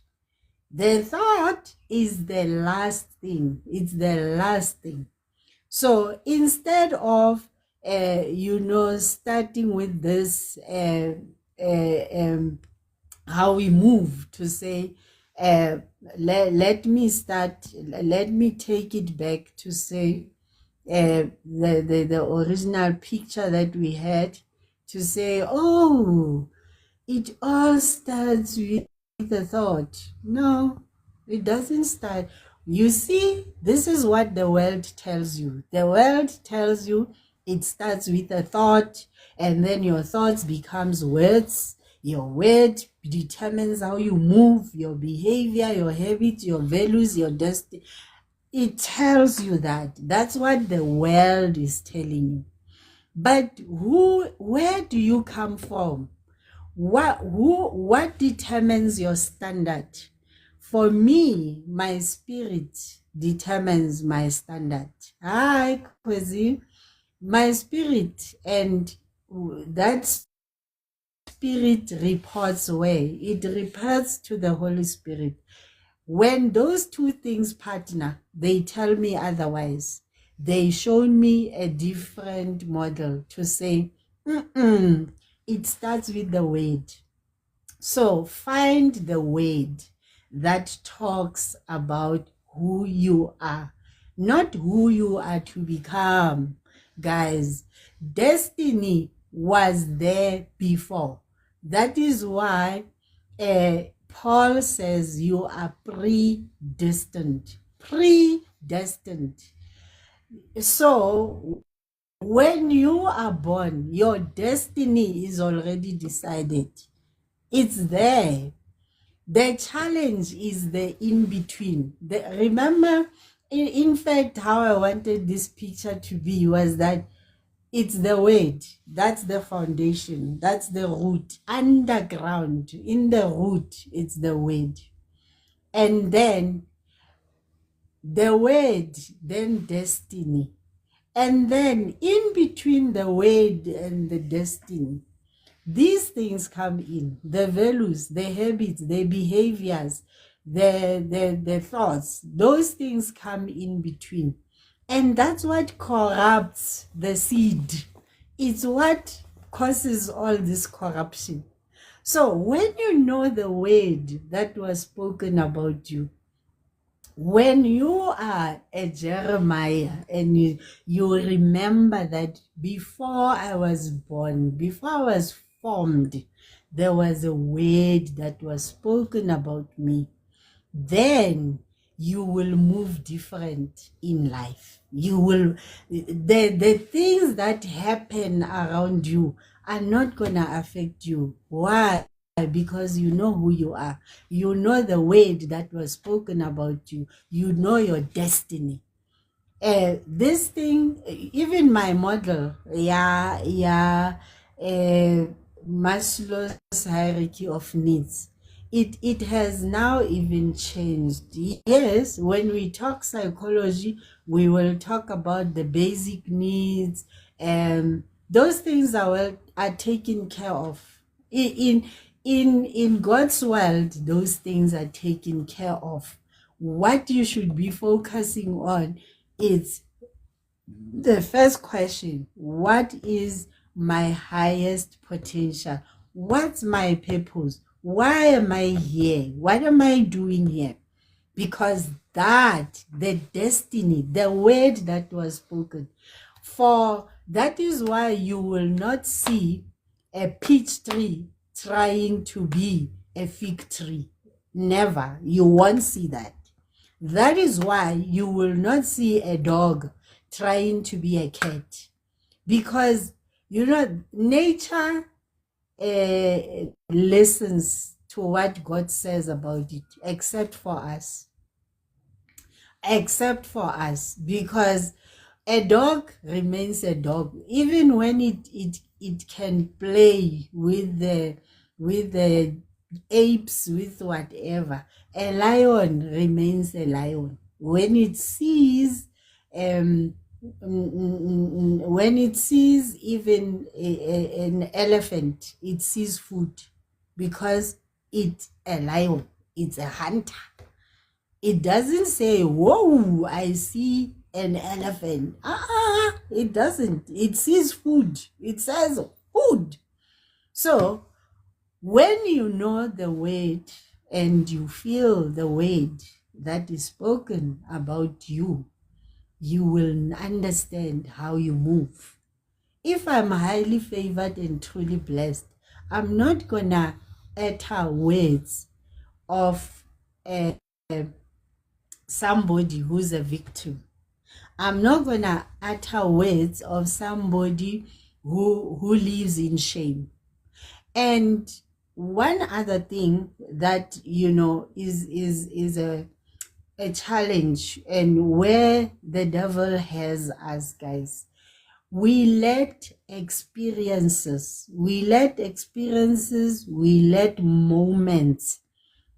The thought is the last thing. It's the last thing. So instead of starting with this how we move to say let me take it back to say the original picture that we had, to say, oh, it all starts with the thought. No, it doesn't start. You see, this is what the world tells you. The world tells you it starts with a thought, and then your thoughts becomes words. Your word determines how you move, your behavior, your habits, your values, your destiny. It tells you that. That's what the world is telling you. But where do you come from? What determines your standard? For me, my spirit determines my standard. Hi, Kwezi. My spirit, and that spirit reports where? It reports to the Holy Spirit. When those two things partner, they tell me otherwise. They show me a different model to say, it starts with the word. So find the word that talks about who you are, not who you are to become. Guys, destiny was there before. That is why Paul says you are predestined. Predestined. So when you are born, your destiny is already decided. It's there. The challenge is the in-between. Remember, in fact, how I wanted this picture to be was that it's the word. That's the foundation. That's the root. Underground, in the root, it's the word. And then the word, then destiny. And then in between the word and the destiny, these things come in: the values, the habits, the behaviors, the thoughts. Those things come in between. And that's what corrupts the seed. It's what causes all this corruption. So when you know the word that was spoken about you, when you are a Jeremiah and you remember that before I was born, before I was formed, there was a word that was spoken about me, then you will move different in life. You will, the things that happen around you are not gonna affect you. Why? Because you know who you are. You know the word that was spoken about you. You know your destiny. This thing, even my model, Maslow's hierarchy of needs, it has now even changed. Yes, when we talk psychology, we will talk about the basic needs, and those things are taken care of. In God's world, those things are taken care of. What you should be focusing on is the first question: what is my highest potential? What's my purpose? Why am I here? What am I doing here? Because that, the destiny, the word that was spoken, for that is why you will not see a peach tree trying to be a fig tree. Never. You won't see that. That is why you will not see a dog trying to be a cat. Because, nature listens to what God says about it, except for us. Because a dog remains a dog, even when it can play with the apes, with whatever. A lion remains a lion. When it sees even an elephant, it sees food, because it's a lion, it's a hunter. It doesn't say, whoa, I see an elephant. It doesn't. It sees food. It says food. So when you know the word and you feel the word that is spoken about you, you will understand how you move. If I'm highly favored and truly blessed, I'm not gonna utter words of somebody who's a victim. I'm not gonna utter words of somebody who lives in shame. And one other thing that is a challenge, and where the devil has us, guys, we let moments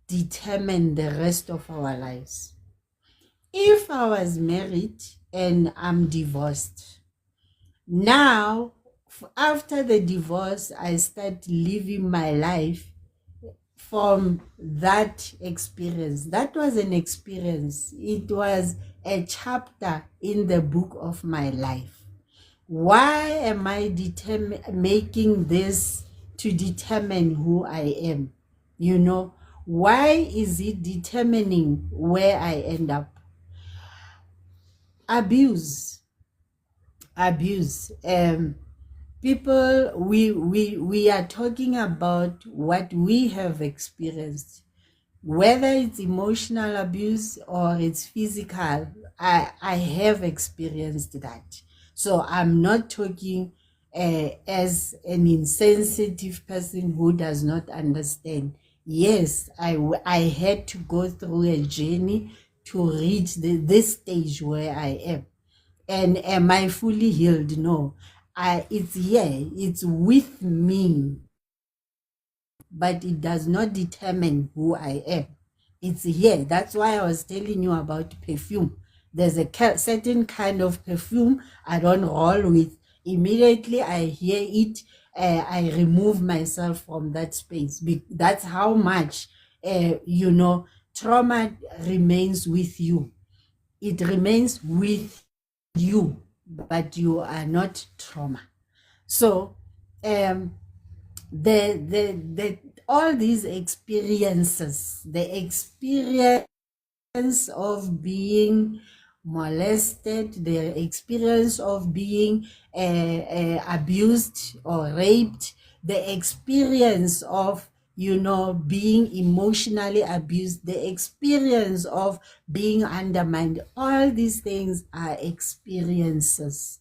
determine the rest of our lives. If I was married and I'm divorced, now after the divorce, I start living my life from that experience. That was an experience. It was a chapter in the book of my life. Why am I making this to determine who I am? Why is it determining where I end up? Abuse. People, we are talking about what we have experienced, whether it's emotional abuse or it's physical. I have experienced that. So I'm not talking as an insensitive person who does not understand. Yes, I had to go through a journey to reach this stage where I am. And am I fully healed? No. It's here, it's with me, but it does not determine who I am. It's here. That's why I was telling you about perfume. There's a certain kind of perfume I don't roll with. Immediately I hear it, I remove myself from that space. That's how much, trauma remains with you. It remains with you, but you are not trauma. So the all these experiences, the experience of being molested, the experience of being abused or raped, the experience of being emotionally abused, the experience of being undermined, all these things are experiences.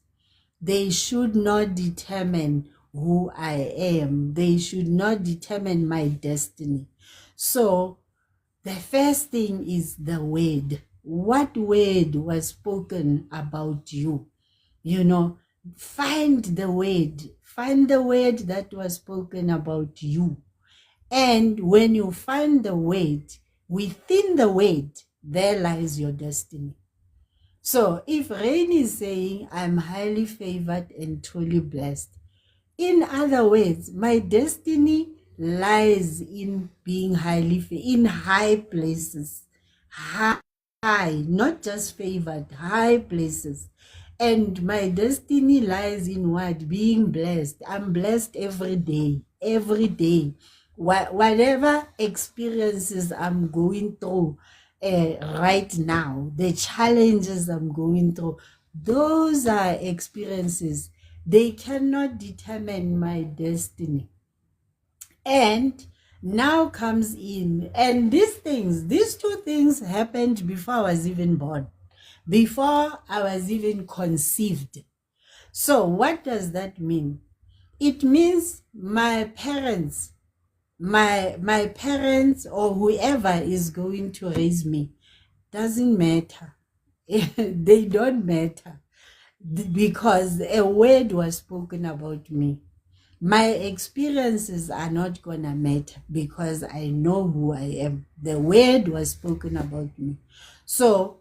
They should not determine who I am. They should not determine my destiny. So the first thing is the word. What word was spoken about you? Find the word. Find the word that was spoken about you. And when you find the word, within the word, there lies your destiny. So if Rain is saying, I'm highly favored and truly blessed, in other words, my destiny lies in being in high places. High, not just favored, high places. And my destiny lies in what? Being blessed. I'm blessed every day. Whatever experiences I'm going through right now, the challenges I'm going through, those are experiences They cannot determine my destiny. And now comes in, and these two things happened before I was even born, before I was even conceived. So what does that mean? It means my parents, my parents or whoever is going to raise me, doesn't matter. They don't matter, because a word was spoken about me. My experiences are not gonna matter, because I know who I am. The word was spoken about me. So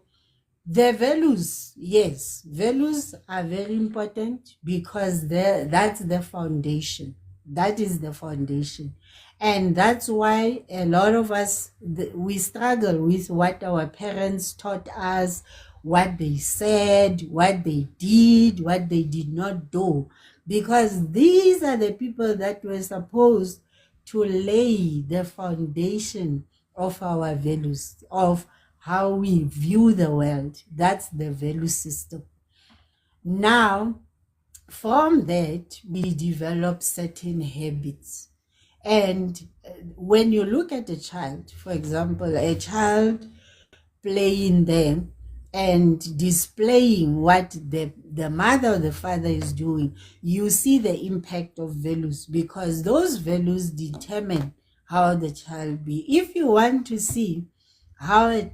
the values, yes, values are very important, because that's the foundation. That is the foundation. And that's why a lot of us, we struggle with what our parents taught us, what they said, what they did, what they did not do. Because these are the people that were supposed to lay the foundation of our values, of how we view the world. That's the value system. Now, from that, we develop certain habits. And when you look at a child, for example, a child playing there and displaying what the mother or the father is doing, you see the impact of values, because those values determine how the child be. If you want to see how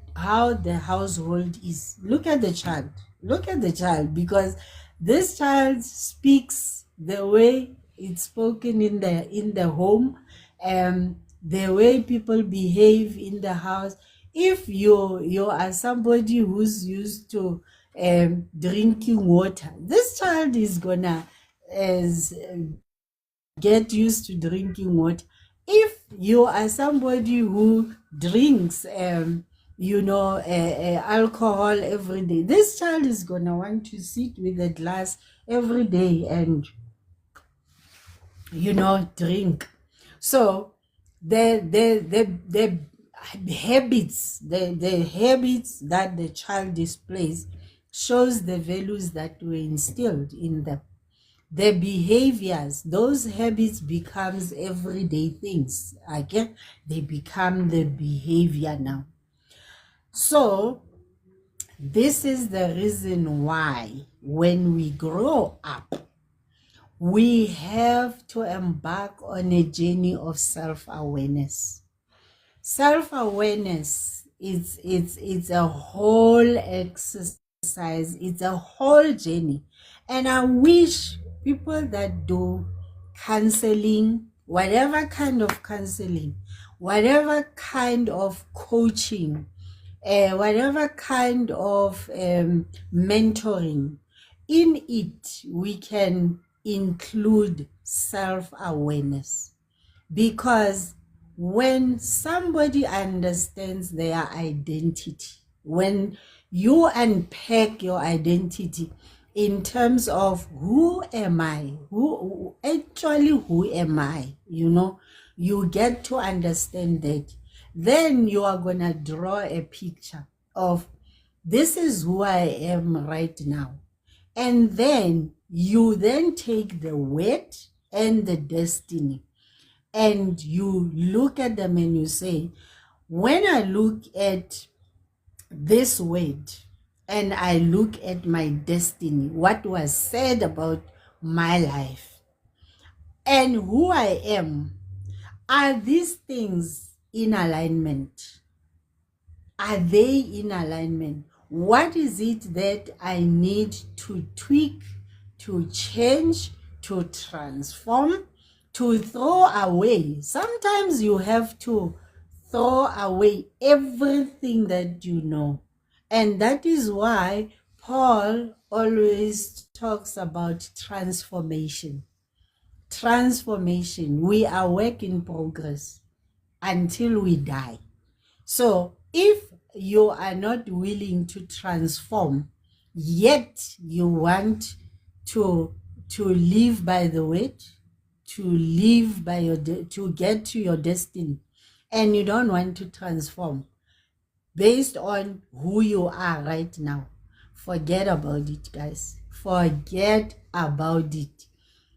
the household is, look at the child, because this child speaks the way it's spoken in the home, the way people behave in the house. If you are somebody who's used to drinking water, this child is gonna get used to drinking water. If you are somebody who drinks alcohol every day, this child is gonna want to sit with a glass every day and drink. So the habits, the habits that the child displays shows the values that were instilled in them. The behaviors, those habits becomes everyday things. Again, they become the behavior now. So this is the reason why when we grow up, we have to embark on a journey of self-awareness. Self-awareness, it's a whole exercise, it's a whole journey. And I wish people that do counseling, whatever kind of counseling, whatever kind of coaching, whatever kind of mentoring, in it we can include self-awareness. Because when somebody understands their identity, when you unpack your identity in terms of who am I, who am I, you get to understand that, then you are going to draw a picture of this is who I am right now. And then you then take the weight and the destiny, and you look at them and you say, when I look at this word and I look at my destiny, what was said about my life and who I am, are these things in alignment? Are they in alignment? What is it that I need to tweak, to change, to transform, to throw away? Sometimes you have to throw away everything that you know. And that is why Paul always talks about transformation. Transformation. We are work in progress until we die. So if you are not willing to transform, yet you want to live by the word, to live by to get to your destiny, and you don't want to transform based on who you are right now, forget about it, guys. forget about it.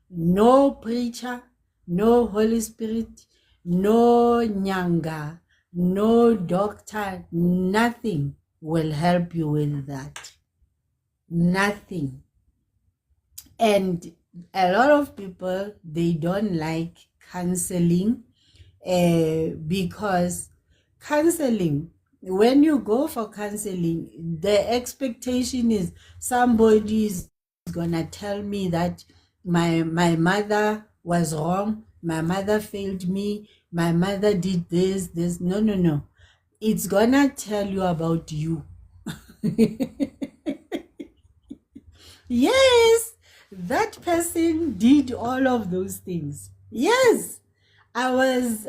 No preacher, no Holy Spirit, no nyanga, no doctor, nothing will help you with that. Nothing. And a lot of people, they don't like counseling because counseling, when you go for counseling, the expectation is somebody is gonna tell me that my mother was wrong, my mother failed me, my mother did this. No. It's gonna tell you about you. Yes, that person did all of those things. Yes, I was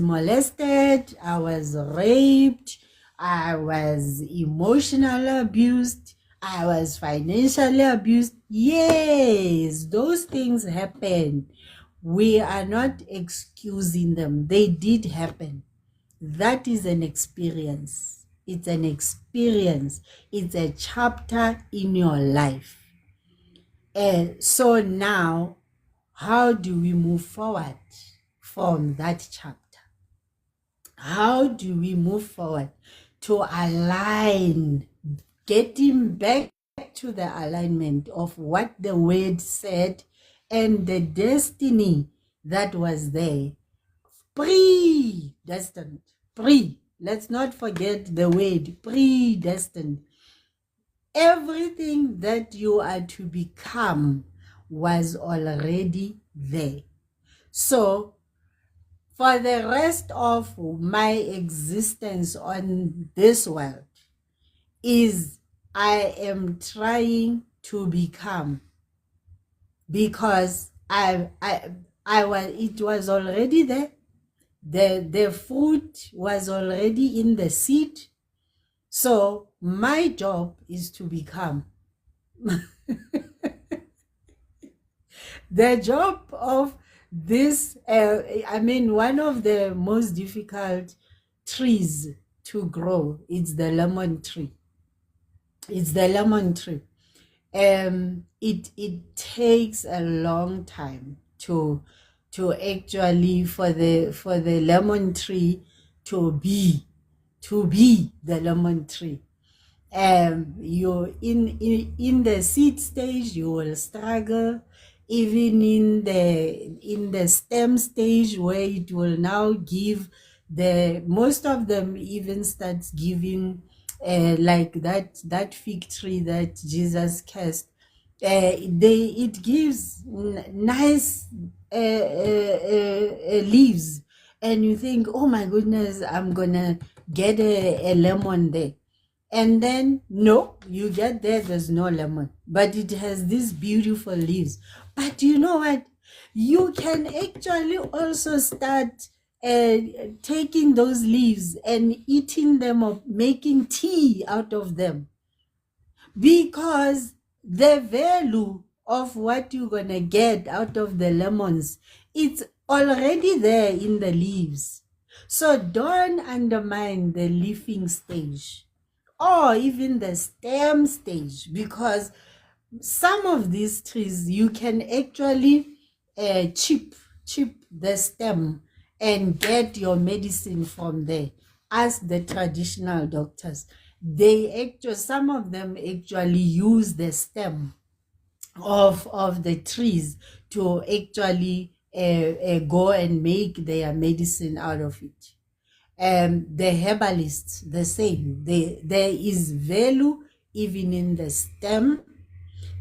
molested, I was raped, I was emotionally abused, I was financially abused. Yes, those things happen. We are not excusing them. They did happen. That is an experience. It's an experience. It's a chapter in your life. And so now, how do we move forward from that chapter? How do we move forward to align, getting back to the alignment of what the word said and the destiny that was there? Predestined. Let's not forget the word predestined. Everything that you are to become was already there. So for the rest of my existence on this world is I am trying to become, because it was already there. The fruit was already in the seed. So my job is to become. The job of this, one of the most difficult trees to grow is the lemon tree. It's the lemon tree. It takes a long time to actually for the lemon tree to be the lemon tree. You in the seed stage you will struggle, even in the stem stage where it will now give, the most of them even starts giving like that fig tree that Jesus cursed. It gives nice leaves, and you think, oh my goodness, I'm gonna get a lemon there. And then no, you get there's no lemon, but it has these beautiful leaves. But you know what, you can actually also start taking those leaves and eating them or making tea out of them, because the value of what you're gonna get out of the lemons, it's already there in the leaves. So don't undermine the leafing stage or even the stem stage, because some of these trees you can actually chip the stem and get your medicine from there. Ask the traditional doctors. Some of them actually use the stem of the trees to actually go and make their medicine out of it. The herbalists, the same. There is value even in the stem,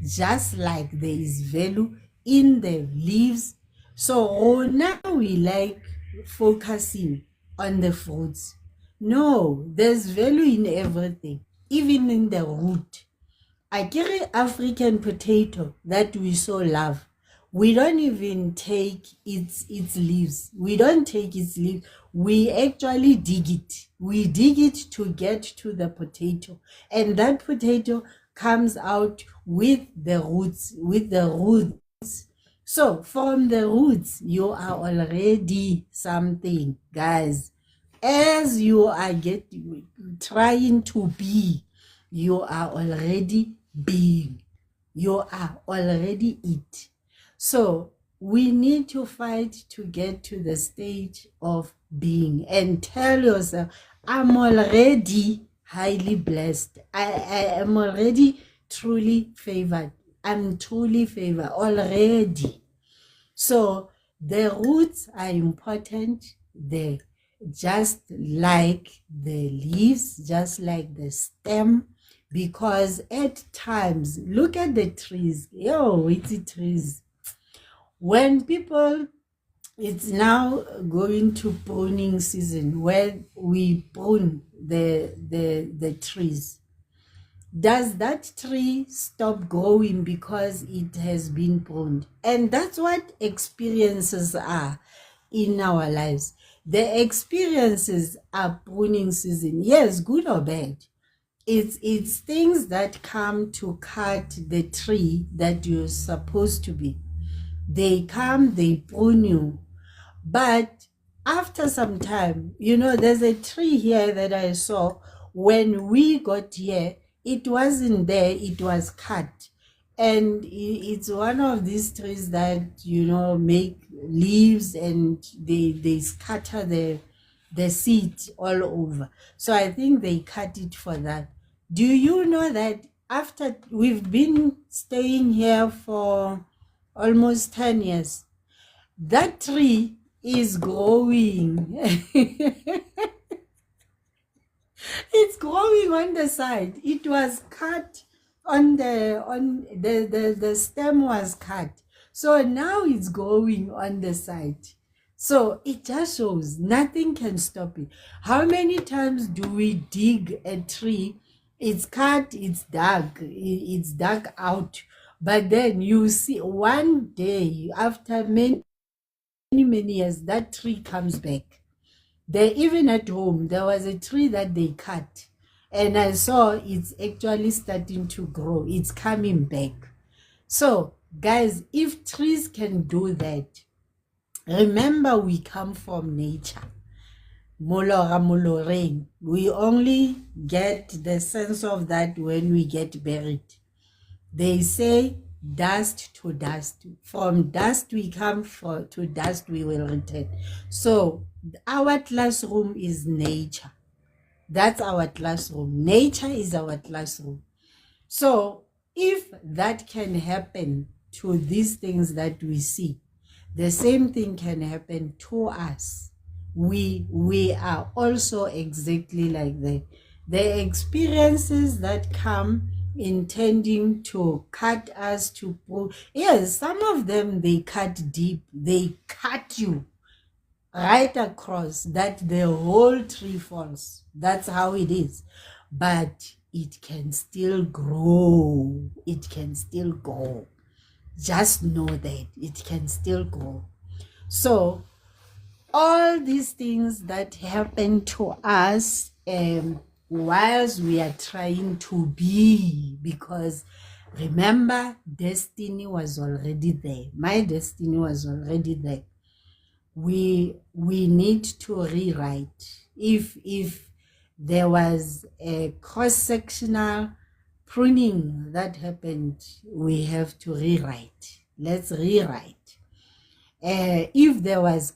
just like there is value in the leaves. So now we like focusing on the fruits. No, there's value in everything, even in the root. I carry African potato that we so love. We don't even take its leaves. We don't take its leaves. We actually dig it. We dig it to get to the potato. And that potato comes out with the roots, So from the roots, you are already something, guys. As you are trying to be You are already being. You are already it. So we need to fight to get to the stage of being and tell yourself, I'm already highly blessed. I am already truly favored. I'm truly favored already. So the roots are important. They just like the leaves, just like the stem, because at times, look at the trees. Yo, it's trees. When people, it's now going to pruning season where we prune the trees. Does that tree stop growing because it has been pruned? And that's what experiences are in our lives. The experiences are pruning season. Yes, good or bad. It's things that come to cut the tree that you're supposed to be. They come, they prune you. But after some time, there's a tree here that I saw when we got here. It wasn't there, it was cut. And it's one of these trees that, make leaves and they scatter the seed all over. So I think they cut it for that. Do you know that after we've been staying here for almost 10 years, that tree is growing. It's growing on the side. It was cut on the stem was cut. So now it's growing on the side. So it just shows nothing can stop it. How many times do we dig a tree? It's cut, it's dug out. But then you see one day after many years, that tree comes back. Even at home, there was a tree that they cut, and I saw it's actually starting to grow. It's coming back. So, guys, if trees can do that, remember we come from nature. Moloreng. We only get the sense of that when we get buried. They say dust to dust. From dust we come, to dust we will return. So our classroom is nature. That's our classroom. Nature is our classroom. So if that can happen to these things that we see, the same thing can happen to us. We are also exactly like that. The experiences that come intending to cut us to pull, yes, some of them they cut deep, they cut you right across that the whole tree falls. That's how it is. But it can still grow. It can still go. Just know that it can still grow. So all these things that happen to us whilst we are trying to be, because remember, destiny was already there. My destiny was already there. We need to rewrite. If there was a cross-sectional pruning that happened, we have to rewrite. Let's rewrite. If there was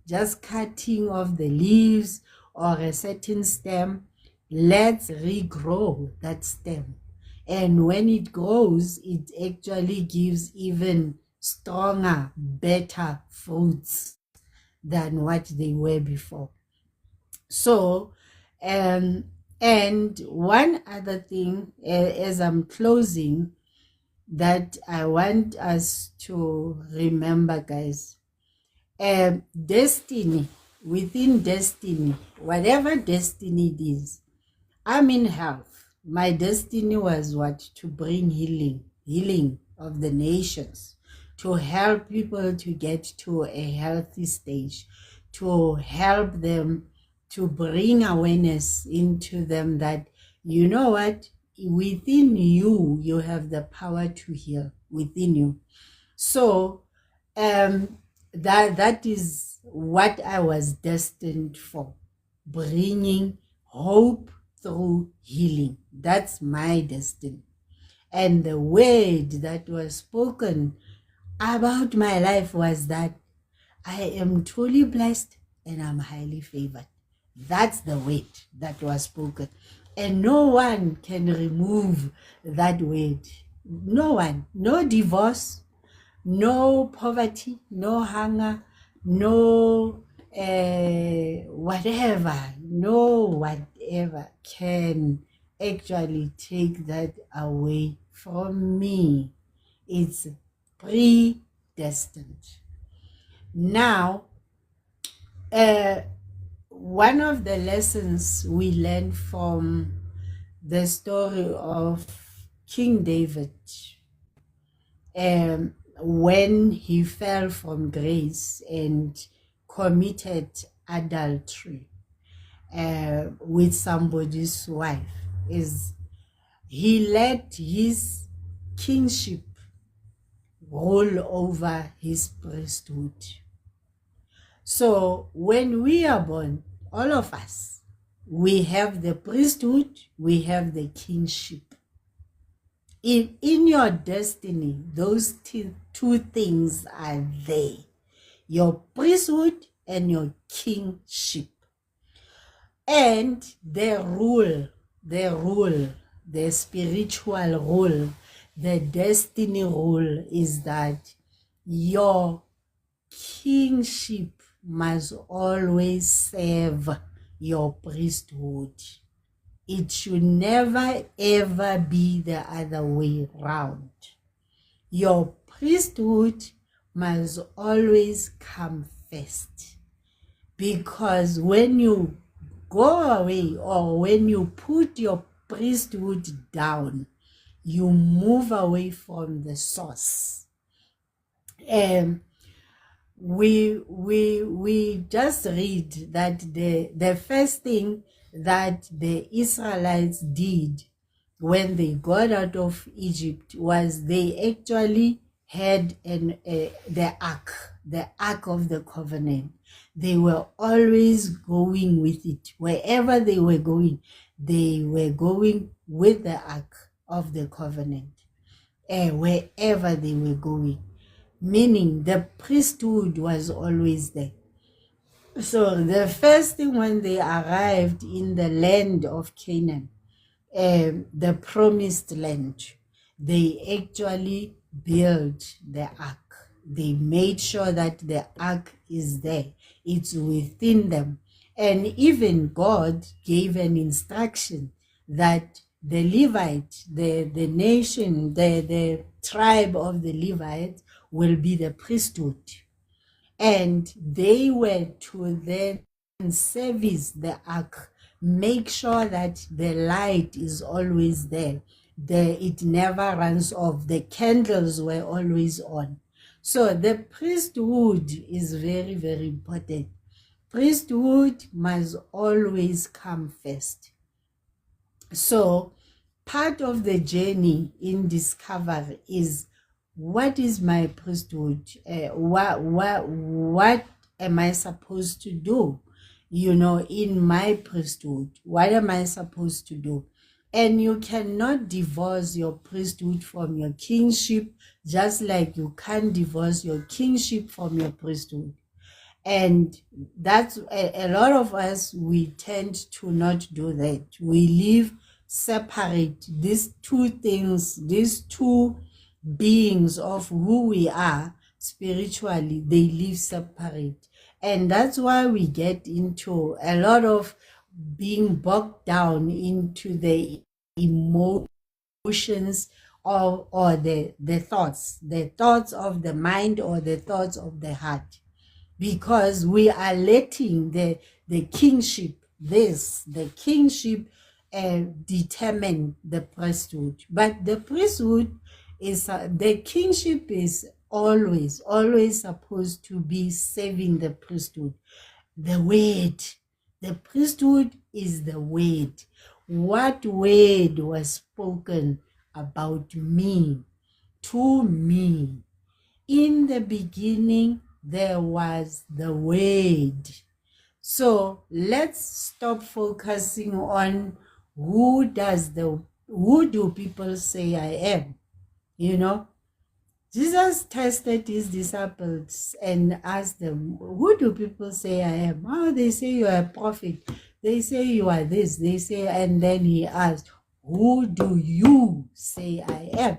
just cutting of the leaves or a certain stem, let's regrow that stem. And when it grows, it actually gives even stronger, better fruits than what they were before. So, and one other thing, as I'm closing, that I want us to remember, guys. Destiny, within destiny, whatever destiny it is, I'm in health. My destiny was what? To bring healing of the nations, to help people to get to a healthy stage, to help them, to bring awareness into them that, you know what, within you, you have the power to heal within you. So that is what I was destined for, bringing hope through healing. That's my destiny. And the word that was spoken about my life was that I am truly blessed and I'm highly favored. That's the word that was spoken. And no one can remove that word. No one. No divorce, no poverty, no hunger, no whatever can actually take that away from me. It's predestined. Now, one of the lessons we learn from the story of King David, when he fell from grace and committed adultery with somebody's wife, is he let his kingship rule over his priesthood. So when we are born, all of us, we have the priesthood, we have the kingship. In your destiny, those two things are there. Your priesthood and your kingship. And the spiritual rule, the destiny rule is that your kingship must always serve your priesthood. It should never ever be the other way around. Your priesthood must always come first. Because when you go away or when you put your priesthood down, you move away from the source. And we just read that the first thing that the Israelites did when they got out of Egypt was they actually had the ark of the covenant. They were always going with it. Wherever they were going with the ark of the covenant. Wherever they were going. Meaning the priesthood was always there. So the first thing when they arrived in the land of Canaan, the promised land, they actually built the ark. They made sure that the ark is there. It's within them. And even God gave an instruction that the Levite, the nation, the tribe of the Levites will be the priesthood. And they were to then service the ark, make sure that the light is always there. It never runs off. The candles were always on. So the priesthood is very, very important. Priesthood must always come first. So part of the journey in discovery is, what is my priesthood? What am I supposed to do? In my priesthood, what am I supposed to do? And you cannot divorce your priesthood from your kingship, just like you can't divorce your kingship from your priesthood. And that's a lot of us, we tend to not do that. We live separate. These two things, these two beings of who we are spiritually, they live separate. And that's why we get into a lot of being bogged down into the emotions or the thoughts of the mind or the thoughts of the heart. Because we are letting the kingship determine the priesthood. But the priesthood is, the kingship is always supposed to be serving the priesthood. The word, the priesthood is the word. What word was spoken about me, to me? In the beginning, there was the word. So let's stop focusing on who do people say I am? Jesus tested his disciples and asked them, who do people say I am? Oh, they say you are a prophet. They say you are this. They say, and then he asked, who do you say I am?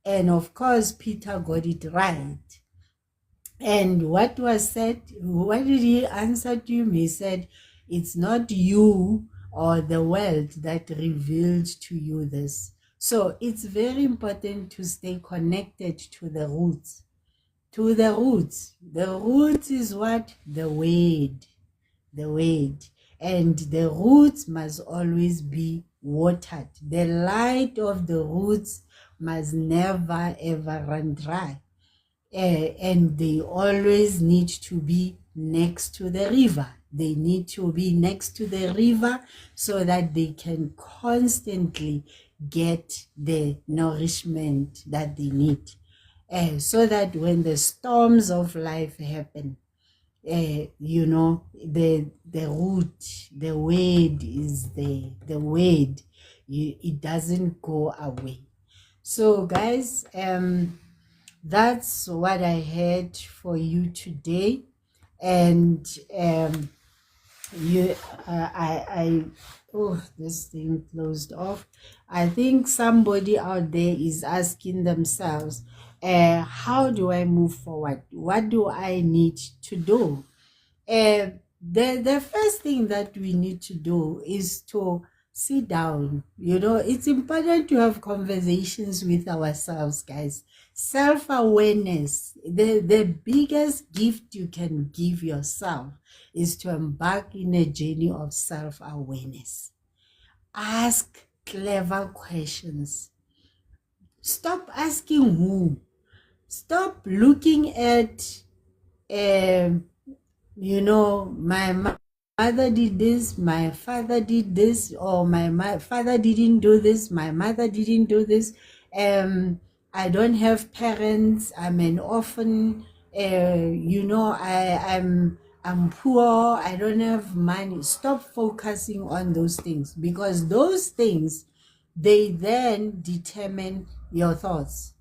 And of course, Peter got it right. And what was said, what did he answer to him? He said, it's not you or the world that revealed to you this. So it's very important to stay connected to the roots. To the roots. The roots is what? The word. The word. And the roots must always be watered. The light of the roots must never ever run dry. And they always need to be next to the river. They need to be next to the river so that they can constantly get the nourishment that they need. So that when the storms of life happen, the root, the word is there. The word, it doesn't go away. So guys, that's what I had for you today. And this thing closed off. I think somebody out there is asking themselves, how do I move forward? What do I need to do? The first thing that we need to do is to sit down. It's important to have conversations with ourselves, guys. Self-awareness, the biggest gift you can give yourself is to embark in a journey of self-awareness. Ask clever questions. Stop asking who. Stop looking at my mother did this, my father did this, or my father didn't do this, my mother didn't do this. I don't have parents, I'm an orphan, I'm poor, I don't have money. Stop focusing on those things, because those things, they then determine your thoughts.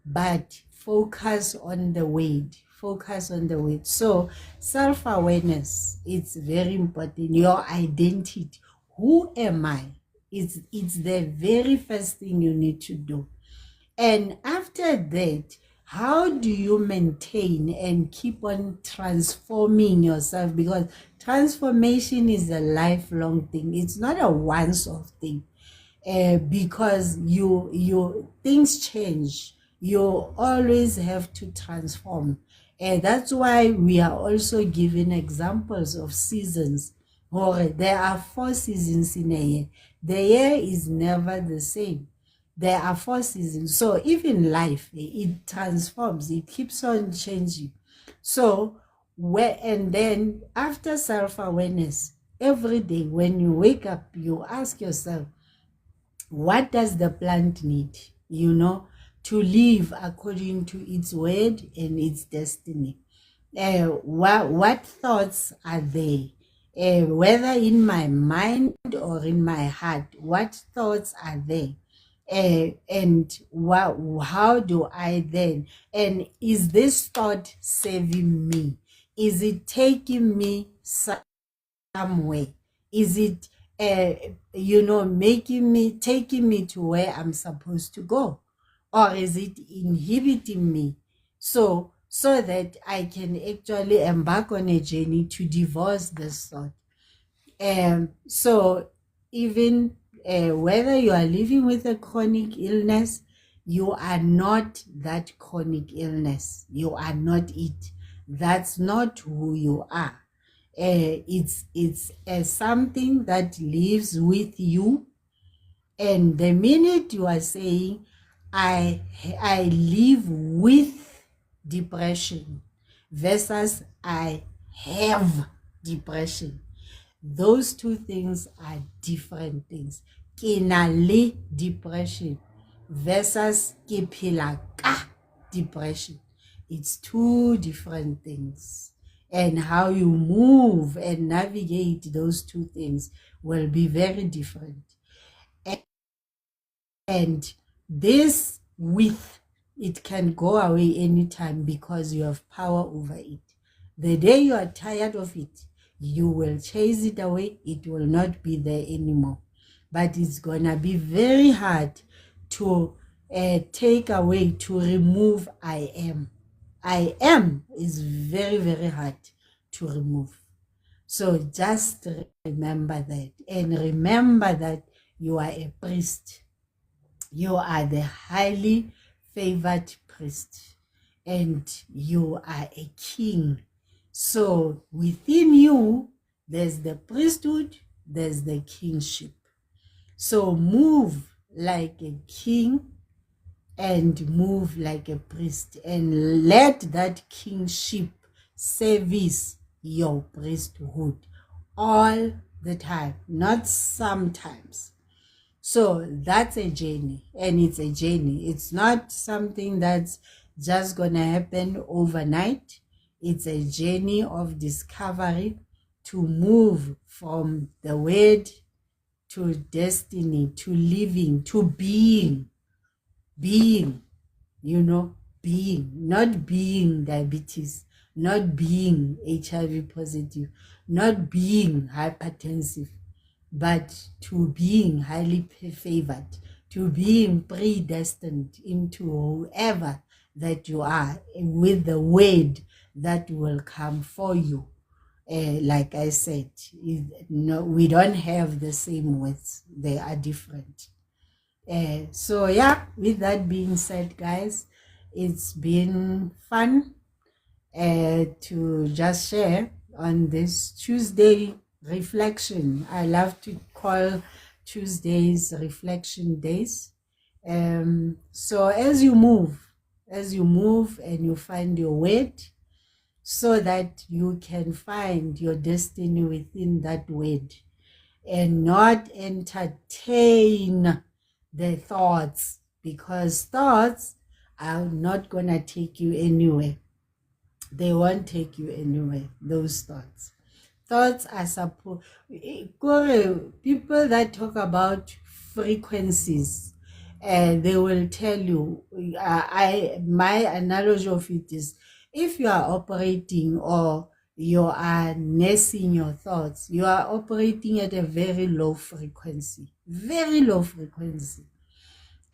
But focus on the word. Focus on the word. So self-awareness, it's very important. Your identity. Who am I? It's the very first thing you need to do. And after that, how do you maintain and keep on transforming yourself? Because transformation is a lifelong thing. It's not a once-off thing. Because you things change. You always have to transform. And that's why we are also given examples of seasons. Or there are 4 seasons in a year. The year is never the same. There are 4 seasons. So even life, it transforms. It keeps on changing. So and then after self-awareness, every day when you wake up, you ask yourself, what does the plant need, to live according to its word and its destiny? What thoughts are there? Whether in my mind or in my heart, what thoughts are there? And how do I then, and is this thought saving me? Is it taking me somewhere? Is it taking me to where I'm supposed to go? Or is it inhibiting me so that I can actually embark on a journey to divorce this thought? So even whether you are living with a chronic illness, you are not that chronic illness. You are not it. That's not who you are. It's something that lives with you. And the minute you are saying, I live with depression versus I have depression, those two things are different things. Ke na le depression versus ke phela ka depression. It's 2 different things. And how you move and navigate those 2 things will be very different. And this width, it can go away anytime because you have power over it. The day you are tired of it, you will chase it away. It will not be there anymore. But it's gonna be very hard to take away, to remove I am. I am is very, very hard to remove. So just remember that, and remember that you are a priest. You are the highly favored priest, and you are a king. So within you, there's the priesthood, there's the kingship. So move like a king and move like a priest, and let that kingship service your priesthood all the time, not sometimes. So that's a journey, and it's a journey. It's not something that's just gonna happen overnight. It's a journey of discovery to move from the word to destiny, to living, to being, being, being, not being diabetes, not being HIV positive, not being hypertensive, but to being highly favored, to being predestined into whoever that you are, with the word that will come for you. Like I said, no, we don't have the same words, they are different. So yeah, with that being said, guys, it's been fun to just share on this Tuesday reflection. I love to call Tuesdays reflection days. So as you move and you find your word, so that you can find your destiny within that word, and not entertain the thoughts, because thoughts are not gonna take you anywhere. They won't take you anywhere, those thoughts. Thoughts are supposed, people that talk about frequencies, and they will tell you, my analogy of it is, if you are operating, or you are nursing your thoughts, you are operating at a very low frequency, very low frequency.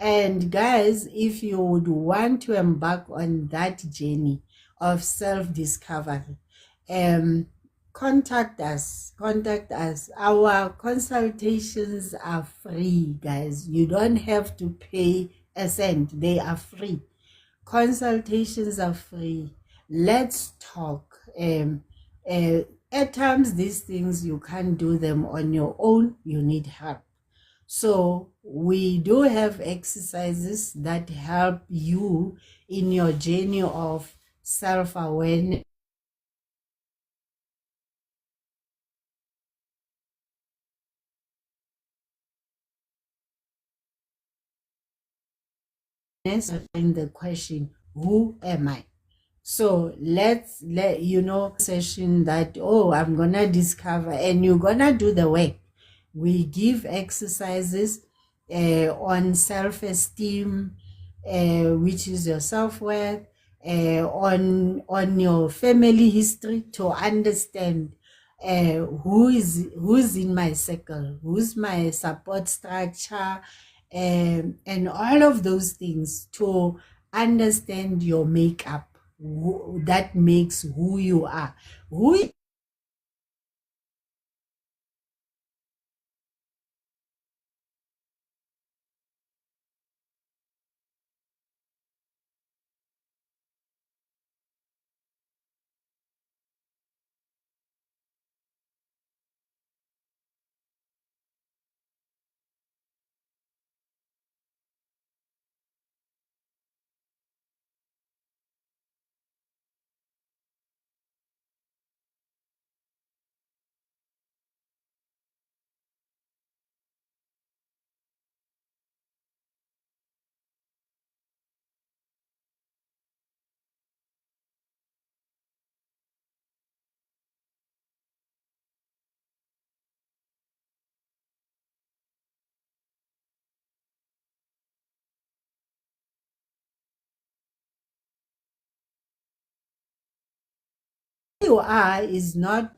And guys, if you would want to embark on that journey of self-discovery, contact us. Our consultations are free, guys. You don't have to pay a cent. They are free. Consultations are free. Let's talk. At times, these things, you can't do them on your own. You need help. So we do have exercises that help you in your journey of self-awareness, and the question, who am I? So let's let session that, oh, I'm gonna discover, and you're gonna do the work. We give exercises on self-esteem, which is your self-worth, on your family history, to understand who's in my circle, who's my support structure, and all of those things, to understand your makeup, that makes who you are. Who you are is not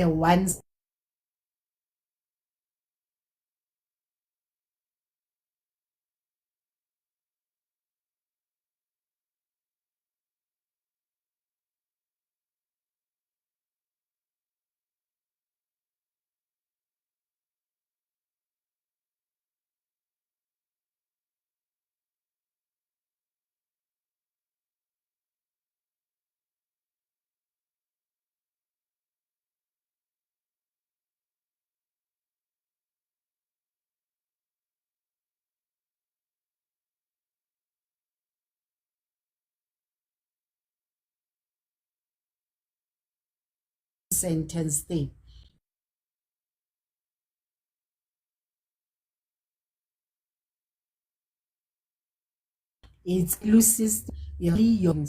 a one sentence thing. It's inclusive, young.